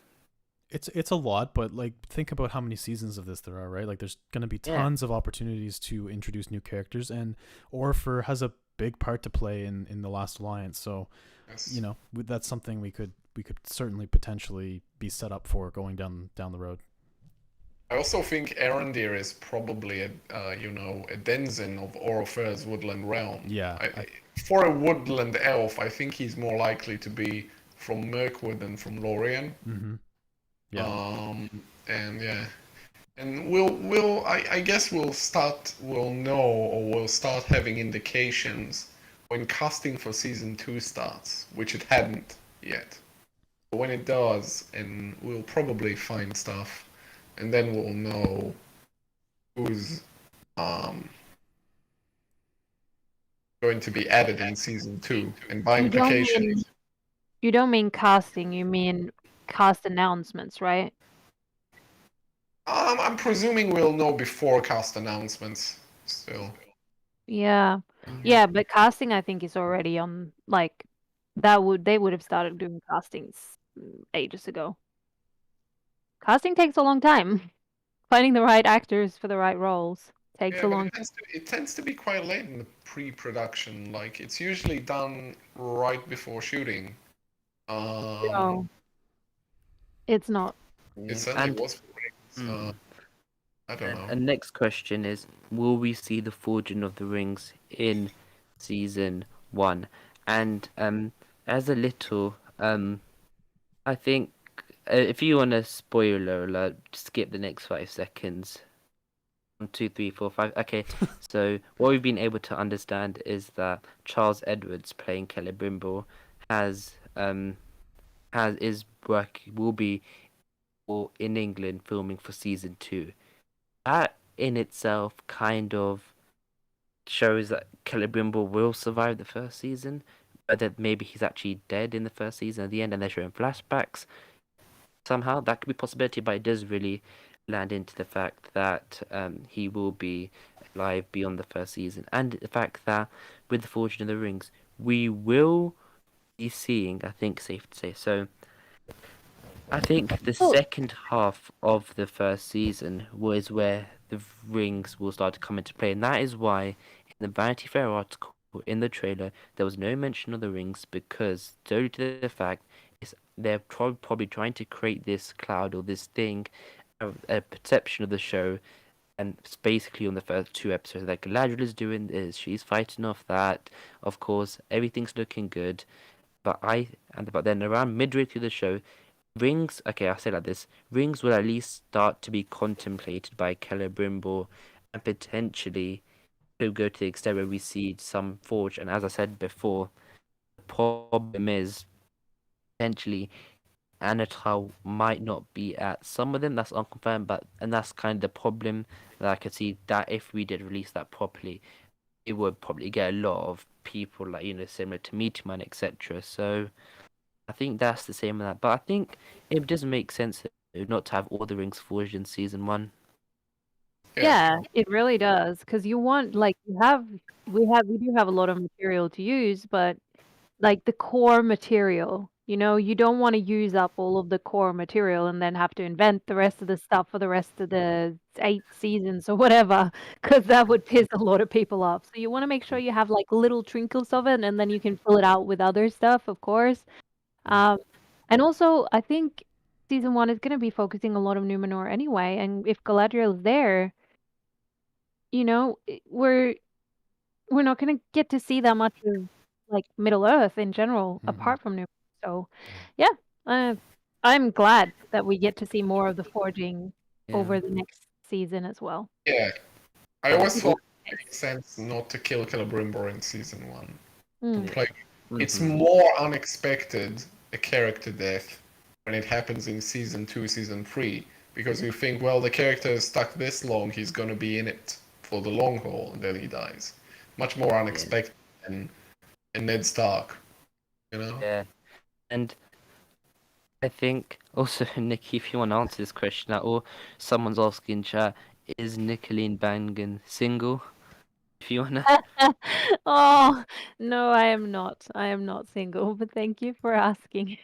It's a lot, but like think about how many seasons of this there are, right? Like there's going to be tons of opportunities to introduce new characters, and Orifer has a big part to play in the Last Alliance. So, Yes. That's something we could certainly potentially be set up for going down the road. I also think Arondir is probably a denizen of Orofer's woodland realm. Yeah. For a woodland elf, I think he's more likely to be from Mirkwood than from Lorien. Mm-hmm. Yeah. And I guess we'll start having indications when casting for season 2 starts, which it hadn't yet. But when it does, and we'll probably find stuff, and then we'll know who's going to be added in season 2, and by implication. You don't mean casting, you mean cast announcements, right? I'm presuming we'll know before cast announcements still. Yeah. Yeah, but casting I think is already on they would have started doing castings ages ago. Casting takes a long time. Finding the right actors for the right roles. takes Yeah, a but long. it tends to be quite late in the pre-production. Like it's usually done right before shooting. No, it's not. It certainly And was for Rings. I don't know. and next question is: will we see the Forging of the Rings in season 1? And as a little I think if you want a spoiler alert, skip the next 5 seconds. 1, 2, 3, 4, 5. Okay, so what we've been able to understand is that Charles Edwards playing Celebrimbor is will be in England filming for season 2. That in itself kind of shows that Celebrimbor will survive the first season, but that maybe he's actually dead in the first season at the end, and they're showing flashbacks. Somehow that could be a possibility, but it does really land into the fact that he will be alive beyond the first season, and the fact that with the Fortune of the Rings, we will be seeing, I think, safe to say, so I think the Oh. second half of the first season was where the rings will start to come into play, and that is why in the Vanity Fair article in the trailer there was no mention of the rings, because due to the fact is they're probably trying to create this cloud or this thing, a perception of the show, and it's basically on the first 2 episodes that Galadriel is doing this, she's fighting off that, of course everything's looking good, but then around midway through the show, rings, okay, I'll say it like this, rings will at least start to be contemplated by Celebrimbor, and potentially to go to the extent where we see some forge, and as I said before, the problem is potentially Anatol might not be at some of them, that's unconfirmed, and that's kind of the problem that I could see, that if we did release that properly, it would probably get a lot of people, like, similar to Meteor, etc. So I think that's the same with that. But I think it doesn't make sense not to have all the rings forged in season 1. Yeah, it really does. Because you want, like, we do have a lot of material to use, but like the core material, you don't want to use up all of the core material and then have to invent the rest of the stuff for the rest of the 8 seasons or whatever, because that would piss a lot of people off. So you want to make sure you have like little trinkles of it, and then you can fill it out with other stuff, of course. And also, I think season 1 is going to be focusing a lot of Numenor anyway, and if Galadriel is there, we're not going to get to see that much of like Middle Earth in general, apart from Numenor. So, yeah, I'm glad that we get to see more of the forging over the next season as well. Yeah, I always thought it makes sense not to kill Celebrimbor in season 1. Like, it's more unexpected a character death when it happens in season 2, season 3, because you think, well, the character is stuck this long, he's going to be in it for the long haul, and then he dies. Much more unexpected than Ned Stark, Yeah, and I think also, Nikki, if you want to answer this question at all, someone's asking in chat, is Nickoline Bangen single? If you wanna, Oh, no, I am not. I am not single, but thank you for asking.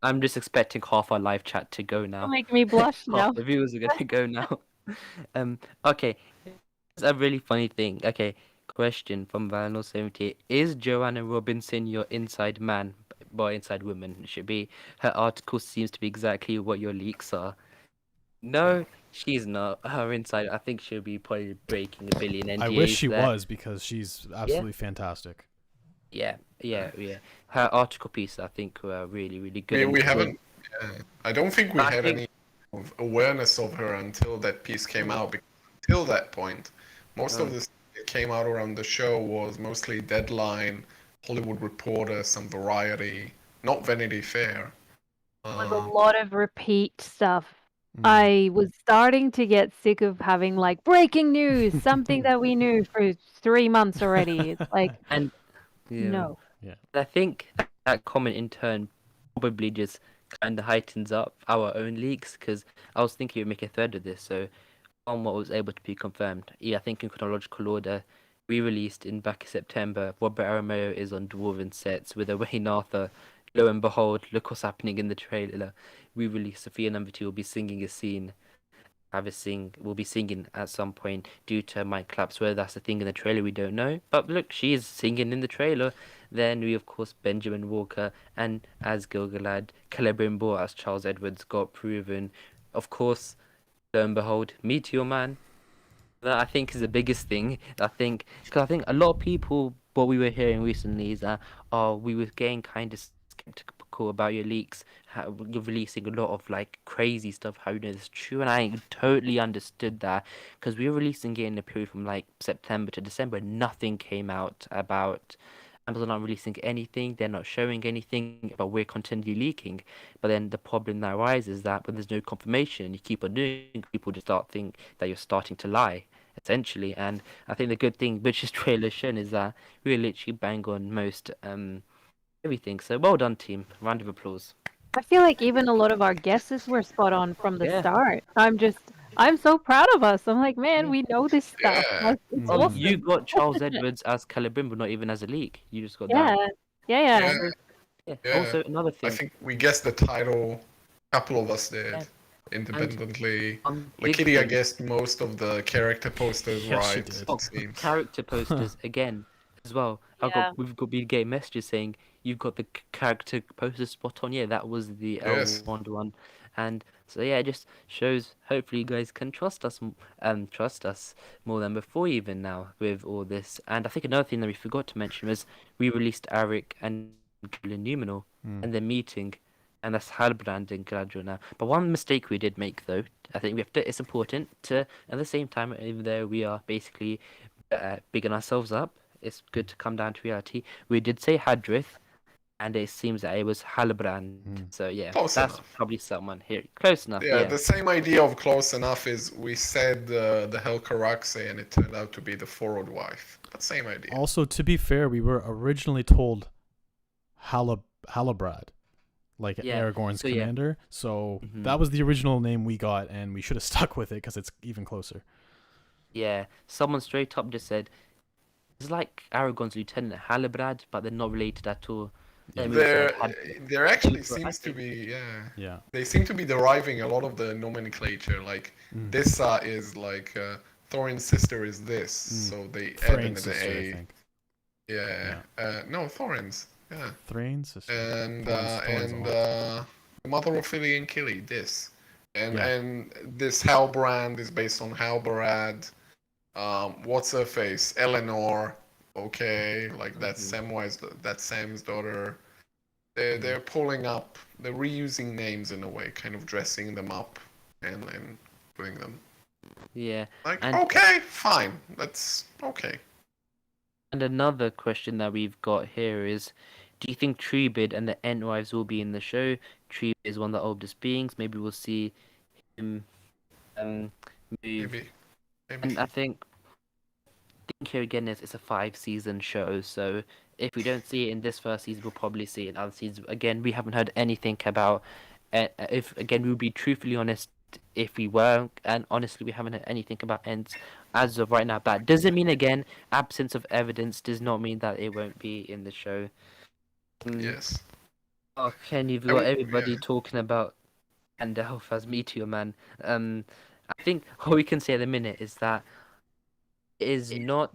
I'm just expecting half our live chat to go now. Don't make me blush now. Half the viewers are gonna go now. Okay, it's a really funny thing. Okay, question from Vanal78: is Joanna Robinson your inside man, or inside woman? It should be. Her article seems to be exactly what your leaks are. No, she's not. Her inside, I think she'll be probably breaking a billion NDAs. I wish she there. was, because she's absolutely fantastic. Yeah. Her article piece, I think, were really, really good. we haven't. I don't think we had any awareness of her until that piece came out. Because until that point, most of the stuff that came out around the show was mostly Deadline, Hollywood Reporter, some Variety, not Vanity Fair. Was a lot of repeat stuff. I was starting to get sick of having like breaking news, something that we knew for 3 months already. It's like, And no. Yeah. I think that comment in turn probably just kind of heightens up our own leaks, because I was thinking we'd make a third of this. So on what was able to be confirmed, I think in chronological order, we released in back in September, Robert Aramayo is on Dwarven sets with Owain Arthur. Lo and behold, look what's happening in the trailer. We released Sophia number 2 will be singing a scene. will be singing at some point due to mic claps. Whether that's a thing in the trailer, we don't know. But look, she is singing in the trailer. Then we, of course, Benjamin Walker and as Gilgalad, Celebrimbor as Charles Edwards got proven. Of course, lo and behold, Meteor Man. That I think is the biggest thing. Because I think a lot of people, what we were hearing recently is that, oh, we were getting kind of skeptical about your leaks. How you're releasing a lot of like crazy stuff. How you know this is true, and I totally understood that because we were releasing it in a period from like September to December. And nothing came out about Amazon not releasing anything. They're not showing anything, but we're continually leaking. But then the problem that arises is that when there's no confirmation, you keep on doing, people just start think that you're starting to lie, essentially. And I think the good thing which this trailer shown is that we literally bang on most everything. So well done, team. Round of applause. I feel like even a lot of our guesses were spot on from the Yeah. start. I'm so proud of us. I'm like, man, we know this stuff. Yeah. Like, it's Oh, awesome. you got Charles Edwards as Celebrimbor, not even as a leak. You just got Yeah, that. yeah. Yeah. Yeah. Yeah. Also, another I thing. think we guessed the title. A couple of us did Yeah. independently. Big Kitty, I thing- guessed most of the character posters Yes, she right. did. It seems. character posters again as well. Yeah. We've got been getting messages saying you've got the character posters spot on. Yeah, that was the Yes. Elrond one, and so yeah, it just shows. Hopefully, you guys can trust us, trust us more than before even now with all this. And I think another thing that we forgot to mention was we released Arik and Numenor and they're meeting. And that's Halbrand and Galadriel now. But one mistake we did make, though, I think it's important to, at the same time, even though we are basically bigging ourselves up, it's good to come down to reality. We did say Hadrith, and it seems that it was Halbrand. So yeah, Close that's enough. probably someone here. Close enough, Yeah, yeah. the same idea of close enough is we said the Helcaraxe and it turned out to be the Forward wife. But same idea. Also, to be fair, we were originally told Halbrand, like Yeah, Aragorn's so yeah. commander. So Mhm. that was the original name we got, and we should have stuck with it because it's even closer. Yeah, someone straight up just said, it's like Aragorn's lieutenant Halbrand, but they're not related at all. Then we said There actually Super seems to active. be, yeah. Yeah. They seem to be deriving a lot of the nomenclature. Like, this is like, Thorin's sister is this. So they add in Thrain's the sister, I A. think. Yeah. No, Thorin's. Yeah. Thrain's sister. And Thorin's and alive. the mother of Philly and Killy, this. And Yeah. and this Halbrand is based on Halbarad. What's her face? Eleanor. Okay, like that's that's Sam's daughter. They're pulling up, they're reusing names in a way, kind of dressing them up and then putting them yeah. like And- okay, fine, that's okay. And another question that we've got here is, do you think Treebid and the Entwives will be in the show? Treebid is one of the oldest beings. Maybe we'll see him move. Maybe. And I think here again is it's a 5-season show, so if we don't see it in this first season, we'll probably see it in other seasons. Again, we haven't heard anything about. If again, we'll be truthfully honest. If we were, and honestly, we haven't heard anything about Ents as of right now. That doesn't mean again, absence of evidence does not mean that it won't be in the show. Yes. Oh, Ken, you've got everybody talking about Gandalf as Meteor Man. I think all we can say at the minute is that it is not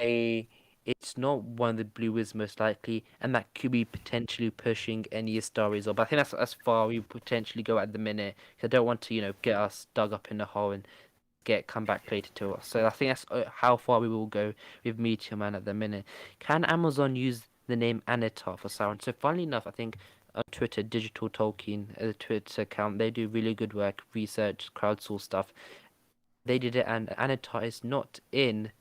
a. It's not one of the bluest most likely, and that could be potentially pushing any stories up. But I think that's as far we potentially go at the minute. 'Cause I don't want to, get us dug up in a hole and come back later to us. So I think that's how far we will go with Meteor Man at the minute. Can Amazon use the name Anatar for Sauron? So funnily enough, I think on Twitter, Digital Tolkien, a Twitter account, they do really good work, research, crowdsource stuff. They did it, and Anatar is not in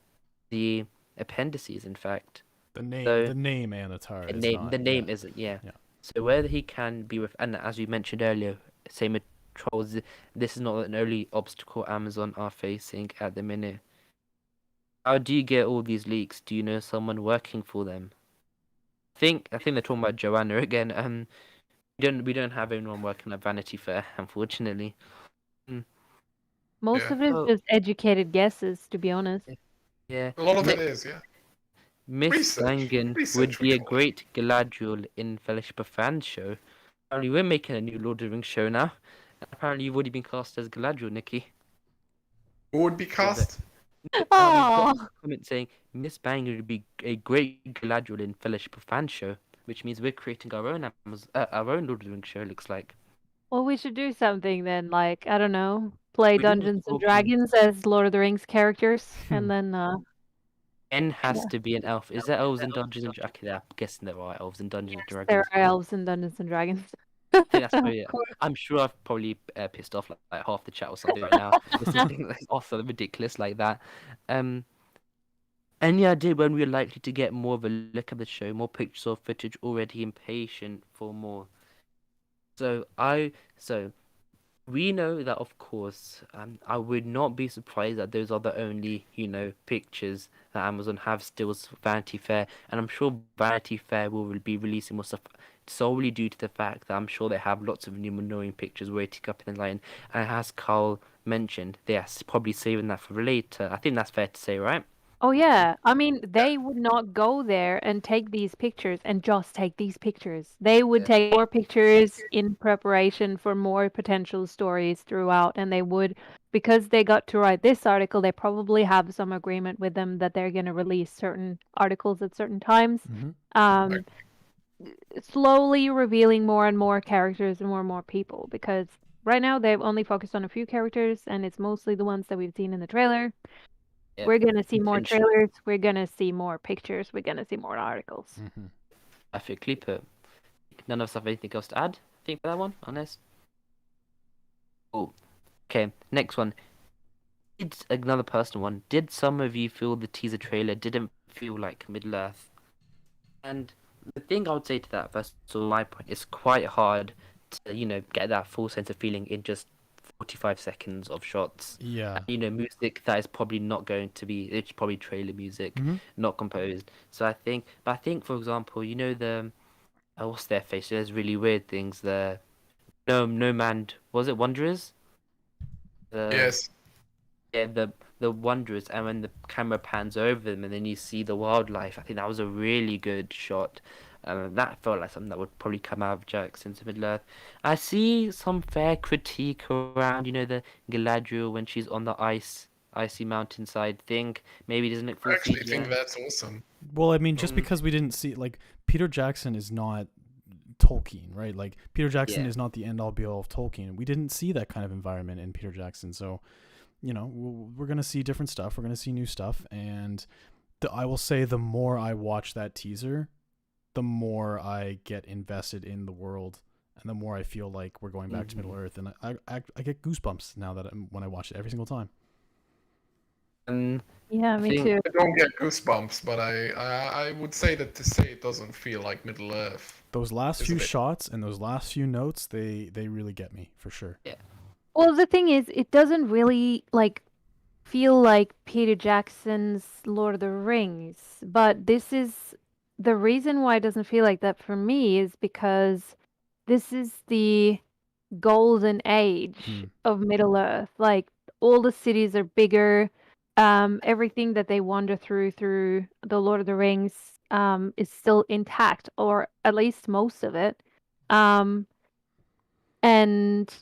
the appendices, in fact. The name, So- the name Anatar The is name, not. the name yeah. isn't, yeah. Yeah. So whether he can be with, and as we mentioned earlier, same with trolls, this is not an only obstacle Amazon are facing at the minute. How do you get all these leaks? Do you know someone working for them? I think they're talking about Joanna again. We don't have anyone working at Vanity Fair, unfortunately. Most Yeah. of it is Oh. just educated guesses, to be honest. Yeah. A lot of Mi- it is, yeah. Miss Research. Bangen Research would be a we call it. great Galadriel in Fellowship of Fans show. Apparently, we're making a new Lord of the Rings show now. Apparently, you've already been cast as Galadriel, Nikki. Who would be cast? We've got Oh, a comment saying Miss Bangen would be a great Galadriel in Fellowship of Fans show, which means we're creating our own our own Lord of the Rings show. Looks like well, we should do something then. Like, I don't know, play we didn't Dungeons and talking. Dragons as Lord of the Rings characters, Hmm. and then N has yeah, to be an elf. Is there elves in Dungeons and Dragons? Okay, I'm guessing there are elves in Dungeons and there Dragons. are elves in Dungeons and Dragons. I think that's Of probably. course. I'm sure I've probably pissed off like half the chat or something right now. With something that's also ridiculous like that. Any idea when we're likely to get more of a look at the show, more pictures or footage? Already impatient for more. So we know that, of course. I would not be surprised that those are the only, pictures that Amazon have still as Vanity Fair, and I'm sure Vanity Fair will be releasing more stuff solely due to the fact that I'm sure they have lots of Numenorian pictures waiting up in the line. And as Carl mentioned, they're probably saving that for later. I think that's fair to say, right? Oh yeah, I mean, they would not go there and take these pictures and just take these pictures. They would Yeah. take more pictures in preparation for more potential stories throughout, and they would, because they got to write this article, they probably have some agreement with them that they're going to release certain articles at certain times. Hmm. Um, slowly revealing more and more characters and more people, because right now they've only focused on a few characters, and it's mostly the ones that we've seen in the trailer. Yeah. We're gonna see more Potentially. trailers. We're gonna see more pictures. We're gonna see more articles. Hmm. Perfectly put. None of us have anything else to add. I think for that one, unless. Oh, okay. Next one. Did another personal one. Did some of you feel the teaser trailer didn't feel like Middle Earth? And the thing I would say to that, first of all, my point, it's quite hard to, get that full sense of feeling in just 45 seconds of shots. Yeah. And, music that is probably not going to be, it's probably trailer music, Hmm. not composed. So I think, for example, what's their face? There's really weird things there. No man, was it Wanderers? The Yes. Yeah, the Wanderers, and when the camera pans over them, and then you see the wildlife. I think that was a really good shot. That felt like something that would probably come out of Jackson's Middle Earth. I see some fair critique around, the Galadriel when she's on the icy mountainside thing. Maybe doesn't it I feel actually CGI? think that's awesome. Well, I mean, just because we didn't see, like, Peter Jackson is not Tolkien, right? Like, Peter Jackson Yeah. is not the end all be all of Tolkien. We didn't see that kind of environment in Peter Jackson, so we're gonna see different stuff. We're gonna see new stuff, and I will say the more I watch that teaser, the more I get invested in the world, and the more I feel like we're going back to Middle Earth, and I get goosebumps now that when I watch it every single time. Yeah, I me think- too. I don't get goosebumps, but I would say that to say it doesn't feel like Middle Earth. Those last Isn't few it? shots and those last few notes, they really get me for sure. Well, the thing is, it doesn't really feel like Peter Jackson's Lord of the Rings, but this is the reason why it doesn't feel like that for me is because this is the golden age of Middle Earth. Like, all the cities are bigger. Everything that they wander through the Lord of the Rings is still intact, or at least most of it. And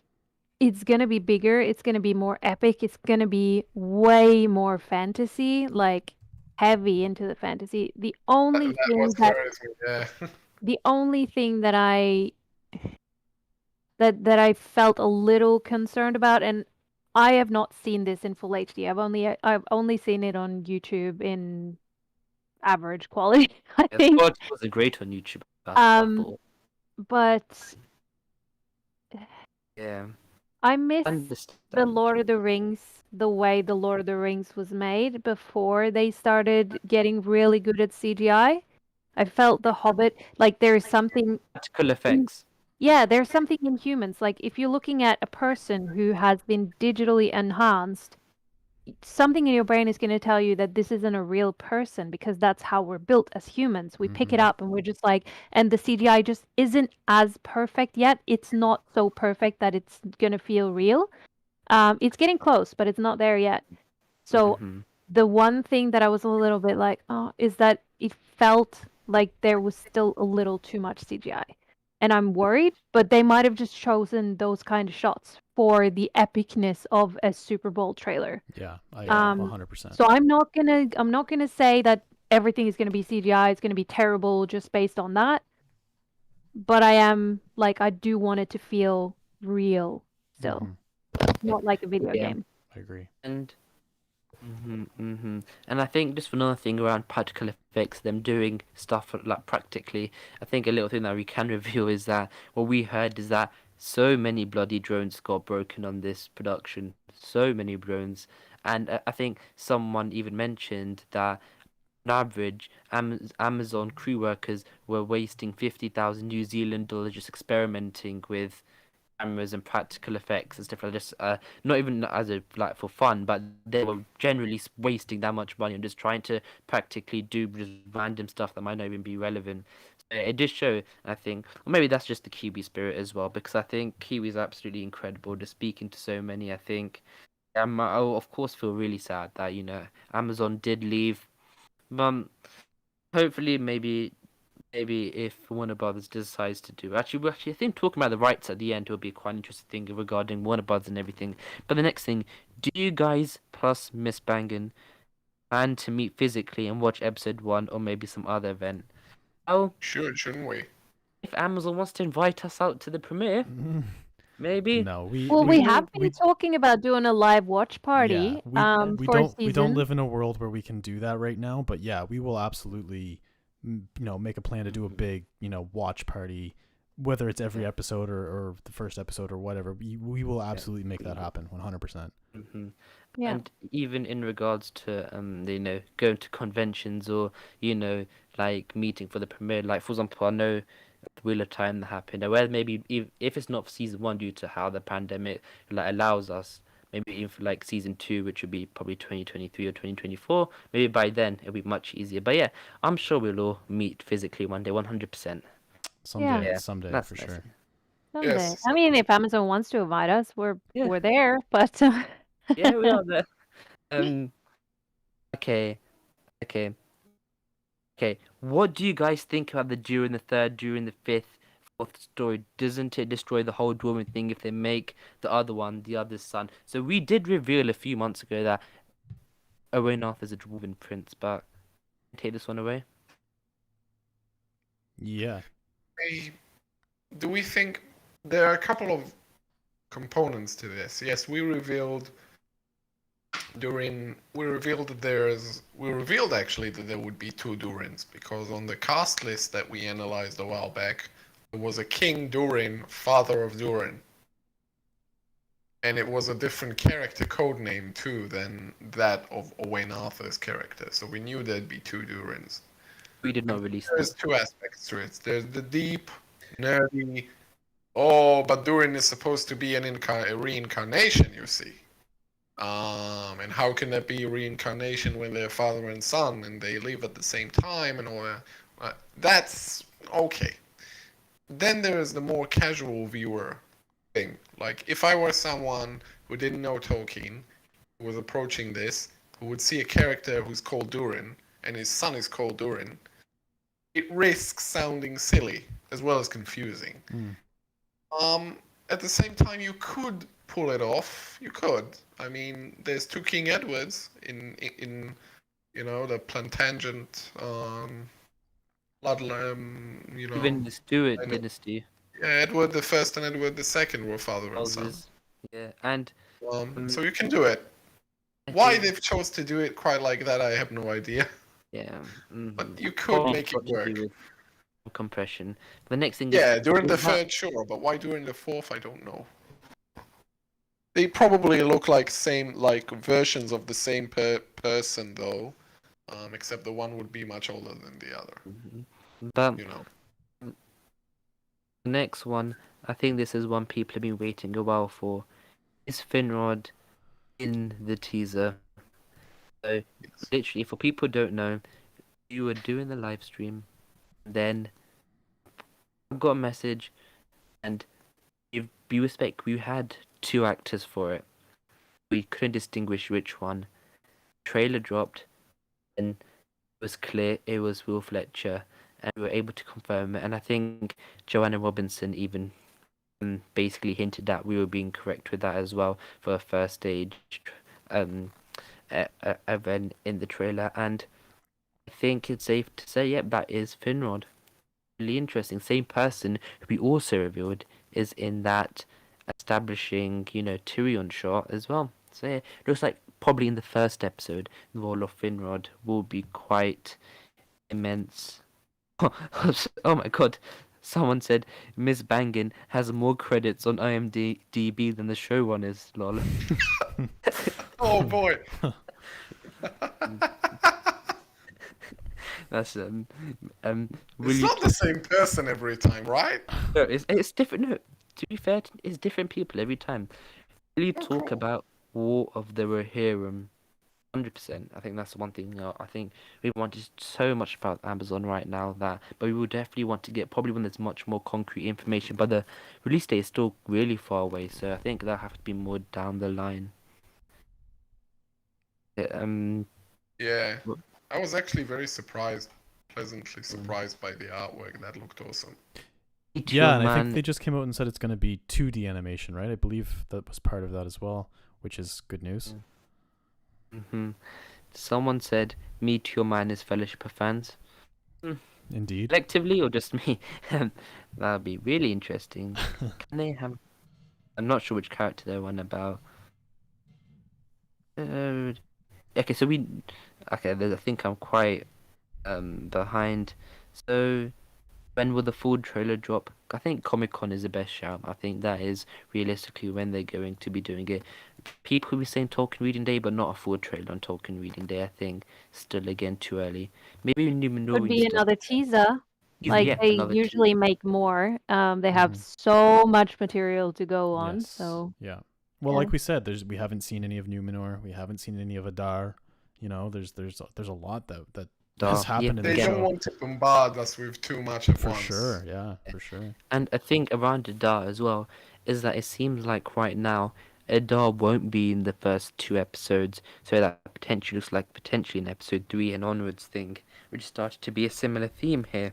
it's gonna be bigger. It's gonna be more epic. It's gonna be way more fantasy, like heavy into the fantasy. The only That thing was that worries me, yeah. the only thing that I felt a little concerned about, and I have not seen this in full HD. I've only seen it on YouTube in average quality, I The think. quality wasn't great on YouTube. I thought. But Yeah. I miss Understand. the Lord of the Rings, the way the Lord of the Rings was made before they started getting really good at CGI. I felt The Hobbit, like there's something, Practical effects. yeah, there's something in humans. Like, if you're looking at a person who has been digitally enhanced, something in your brain is going to tell you that this isn't a real person, because that's how we're built as humans. We pick it up and we're just like, and the CGI just isn't as perfect yet. It's not so perfect that it's going to feel real. It's getting close, but it's not there yet. So Mhm. the one thing that I was a little bit like, oh, is that it felt like there was still a little too much CGI. and I'm worried. But they might have just chosen those kind of shots for the epicness of a Super Bowl trailer. Yeah, I Yeah. 100%. So I'm not gonna say that everything is gonna be CGI. It's gonna be terrible just based on that. But I do want it to feel real still, not like a video Yeah. game. I agree. And and I think just another thing around practical effects, them doing stuff like practically. I think a little thing that we can reveal is that what we heard is that so many bloody drones got broken on this production, so many drones, and I think someone even mentioned that on average, Amazon crew workers were wasting 50,000 New Zealand dollars just experimenting with cameras and practical effects and stuff like this. Not even as a like for fun, but they were generally wasting that much money on just trying to practically do just random stuff that might not even be relevant. So it does show, I think, or maybe that's just the Kiwi spirit as well, because I think Kiwi's absolutely incredible. Just speaking to so many, I think. I'll of course feel really sad that Amazon did leave. Hopefully, maybe if Warner Brothers decides to do actually I think talking about the rights at the end will be quite an interesting thing regarding Warner Brothers and everything. But the next thing, do you guys plus Miss Bangen plan to meet physically and watch episode 1 or maybe some other event? Oh, Sure, shouldn't we? if Amazon wants to invite us out to the premiere, maybe. No, Well, we have been talking about doing a live watch party we for a don't season. live in a world where we can do that right now, but yeah, we will absolutely make a plan to do a big watch party, whether it's every episode or the first episode or whatever. We will absolutely make that happen 100%. Yeah. And even in regards to going to conventions or like meeting for the premiere, like for example, I know the Wheel of Time that happened, where maybe if it's not for season 1 due to how the pandemic like allows us, maybe even for like season 2, which would be probably 2023 or 2024, maybe by then it'll be much easier. But yeah, I'm sure we'll all meet physically one day, 100%. Someday, Yeah. someday That's for nice. sure. Someday. Yes. I mean, if Amazon wants to invite us, we're Yeah. there. But Yeah, we are there. Okay. What do you guys think about the during the third, during the fifth, fourth story? Doesn't it destroy the whole dwarven thing if they make the other one the other's son? So we did reveal a few months ago that Owain Arthur's a dwarven prince, but take this one away. Yeah. Do we think there are a couple of components to this? Yes, we revealed actually that there would be two Durins, because on the cast list that we analyzed a while back, there was a King Durin, father of Durin. And it was a different character code name too than that of Owain Arthur's character. So we knew there'd be two Durins. We did not release There's this. two aspects to it. There's the deep, nerdy, oh, but Durin is supposed to be a reincarnation, you see. And how can that be a reincarnation when they're father and son and they live at the same time and all that? That's okay. Then there is the more casual viewer thing. Like, if I were someone who didn't know Tolkien, who was approaching this, who would see a character who's called Durin, and his son is called Durin, it risks sounding silly as well as confusing. At the same time, you could pull it off. You could. I mean, there's two King Edwards in the Plantagenet bloodline. Even the Stuart dynasty. Yeah, Edward the First and Edward the Second were father and son. Yeah, and So you can do it. Why they've chose to do it quite like that, I have no idea. Yeah, But you could make it work. Compression. The next thing. Yeah, during the third, sure, but why during the fourth? I don't know. They probably look like versions of the same person, though, except the one would be much older than the other. But The next one, I think this is one people have been waiting a while for. Is Finrod in the teaser? So, literally, for people who don't know, you were doing the live stream, then I got a message, and we had two actors for it. We couldn't distinguish which one. Trailer dropped, and it was clear it was Will Fletcher, and we were able to confirm it. And I think Joanna Robinson even basically hinted that we were being correct with that as well for a first stage um, event in the trailer. And I think it's safe to say, yep, that is Finrod. Really interesting. Same person who we also revealed is in that establishing, Tyrion shot as well. So yeah, looks like probably in the first episode, the role of Finrod will be quite immense. Oh my god. Someone said Miss Bangen has more credits on IMDb than the showrunners, lol. Oh boy. That's It's really not the same person every time, right? no, it's different. No, to be fair, it's different people every time. Really Oh, talk cool. about War of the Rohirrim. 100%. I think that's one thing. I think we wanted so much about Amazon right now but we will definitely want to get probably when there's much more concrete information. But the release date is still really far away, so I think that'll have to be more down the line. Yeah. I was actually very pleasantly surprised by the artwork. That looked awesome. Yeah, and I think they just came out and said it's going to be 2D animation, right? I believe that was part of that as well, which is good news. Someone said Meteor Man is Fellowship of Fans. Indeed. Collectively or just me? That'd be really interesting. Can they have... I'm not sure which character they're on about. Okay, so Okay, I think I'm quite behind. So, when will the full trailer drop? I think Comic-Con is the best shout. I think that is realistically when they're going to be doing it. People will be saying Tolkien Reading Day, but not a full trailer on Tolkien Reading Day. I think still again too early. Maybe Numenor Could be another teaser. Like yeah, they another usually make more. They have so much material to go on. Yes. So yeah. Well, Yeah. like we said, we haven't seen any of Numenor. We haven't seen any of Adar. There's a lot that has happened in They the don't show. want to bombard us with too much at For once. sure, yeah, for sure. And I think around Adar as well is that it seems like right now Adar won't be in the first 2 episodes, so that potentially looks like potentially in episode 3 and onwards thing, which started to be a similar theme here.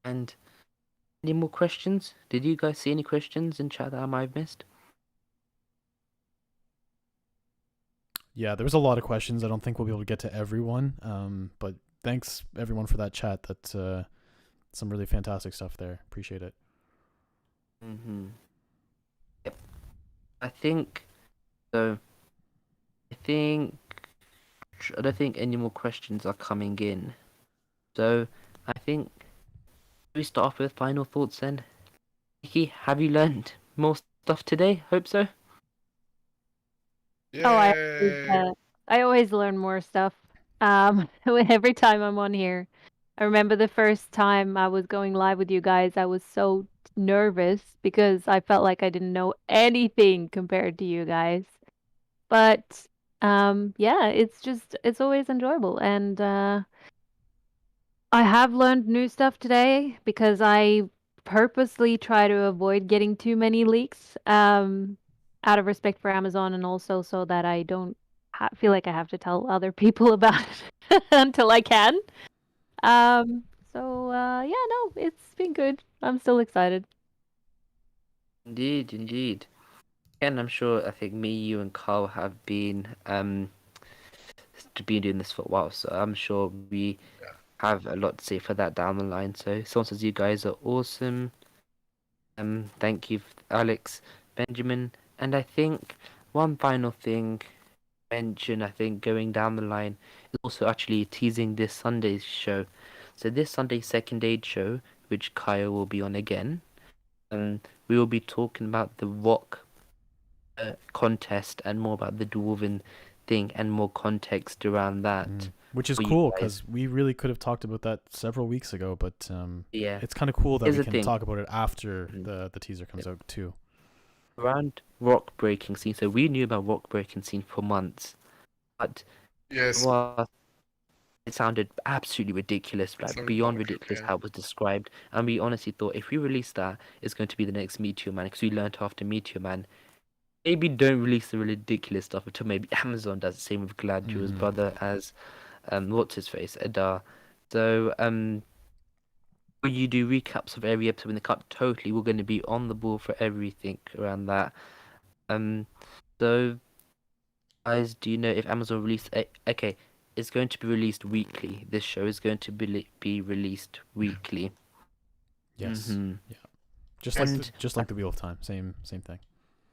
And any more questions? Did you guys see any questions in chat that I might have missed? Yeah, there was a lot of questions. I don't think we'll be able to get to everyone. But thanks everyone for that chat. That's some really fantastic stuff there. Appreciate it. Yep. I think so. I don't think any more questions are coming in. So I think we start off with final thoughts then. Nikki, have you learned more stuff today? Hope so. Yeah. I always learn more stuff. Every time I'm on here. I remember the first time I was going live with you guys, I was so nervous because I felt like I didn't know anything compared to you guys. But yeah, it's always enjoyable, and I have learned new stuff today because I purposely try to avoid getting too many leaks, out of respect for Amazon, and also so that I don't feel like I have to tell other people about it until I can. Yeah, no, it's been good. I'm still excited. Indeed. And I'm sure I think me, you, and Carl have been doing this for a while, so I'm sure we have a lot to say for that down the line. So someone says you guys are awesome. Thank you, Alex, Benjamin, and I think one final thing mention, I think going down the line is also actually teasing this Sunday's show. So this Sunday's second aid show, which Kaya will be on again, we will be talking about the rock contest and more about the dwarven thing and more context around that. Which is cool because we really could have talked about that several weeks ago, but yeah, it's kind of cool that Here's we the can thing. talk about it after the teaser comes out too. Around rock breaking scene, so we knew about rock breaking scene for months, but Yes. it sounded absolutely ridiculous, like beyond ridiculous how it was described. And we honestly thought if we release that, it's going to be the next Meteor Man, because we learned after Meteor Man, maybe don't release the ridiculous stuff until maybe Amazon does the same with Galadriel's brother as what's his face, Adar. So when you do recaps of every episode when they cut totally, we're going to be on the ball for everything around that. So guys, do you know if Amazon released okay, it's going to be released weekly. This show is going to be released weekly. Yes. Mhm. Yeah. Just like the Wheel of Time. Same thing.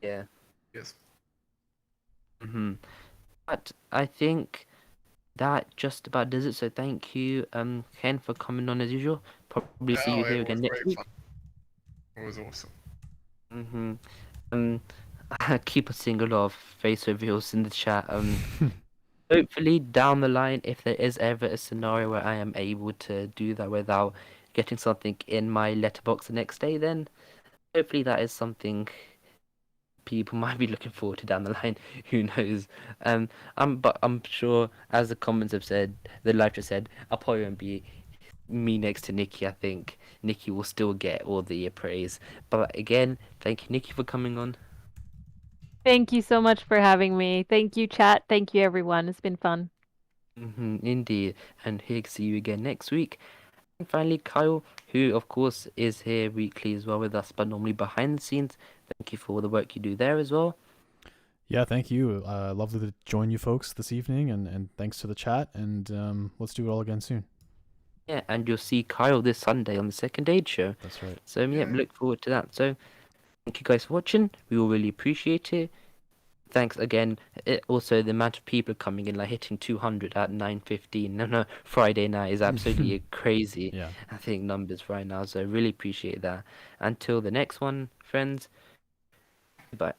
Yeah. Yes. But I think that just about does it. So thank you, Ken, for coming on as usual. Probably see you Oh, here it again was next great week. fun. It was awesome. I keep seeing a lot of face reveals in the chat. Hopefully down the line, if there is ever a scenario where I am able to do that without getting something in my letterbox the next day, then hopefully that is something people might be looking forward to down the line. Who knows? But I'm sure, as the comments have said, the live just said, I'll probably won't be me next to Nikki. I think Nikki will still get all the praise. But again, thank you, Nikki, for coming on. Thank you so much for having me. Thank you, chat. Thank you, everyone. It's been fun. Indeed, and here see you again next week. And finally, Kyle, who of course is here weekly as well with us, but normally behind the scenes. Thank you for all the work you do there as well. Yeah, thank you. Lovely to join you folks this evening, and thanks to the chat. And let's do it all again soon. Yeah, and you'll see Kyle this Sunday on the Second Aid Show. That's right. So yeah, look forward to that. So thank you guys for watching. We will really appreciate it. Thanks again. Also, the amount of people coming in, like hitting 200 at 9:15. No, Friday night is absolutely crazy. Yeah. I think numbers right now. So really appreciate that. Until the next one, friends. Goodbye.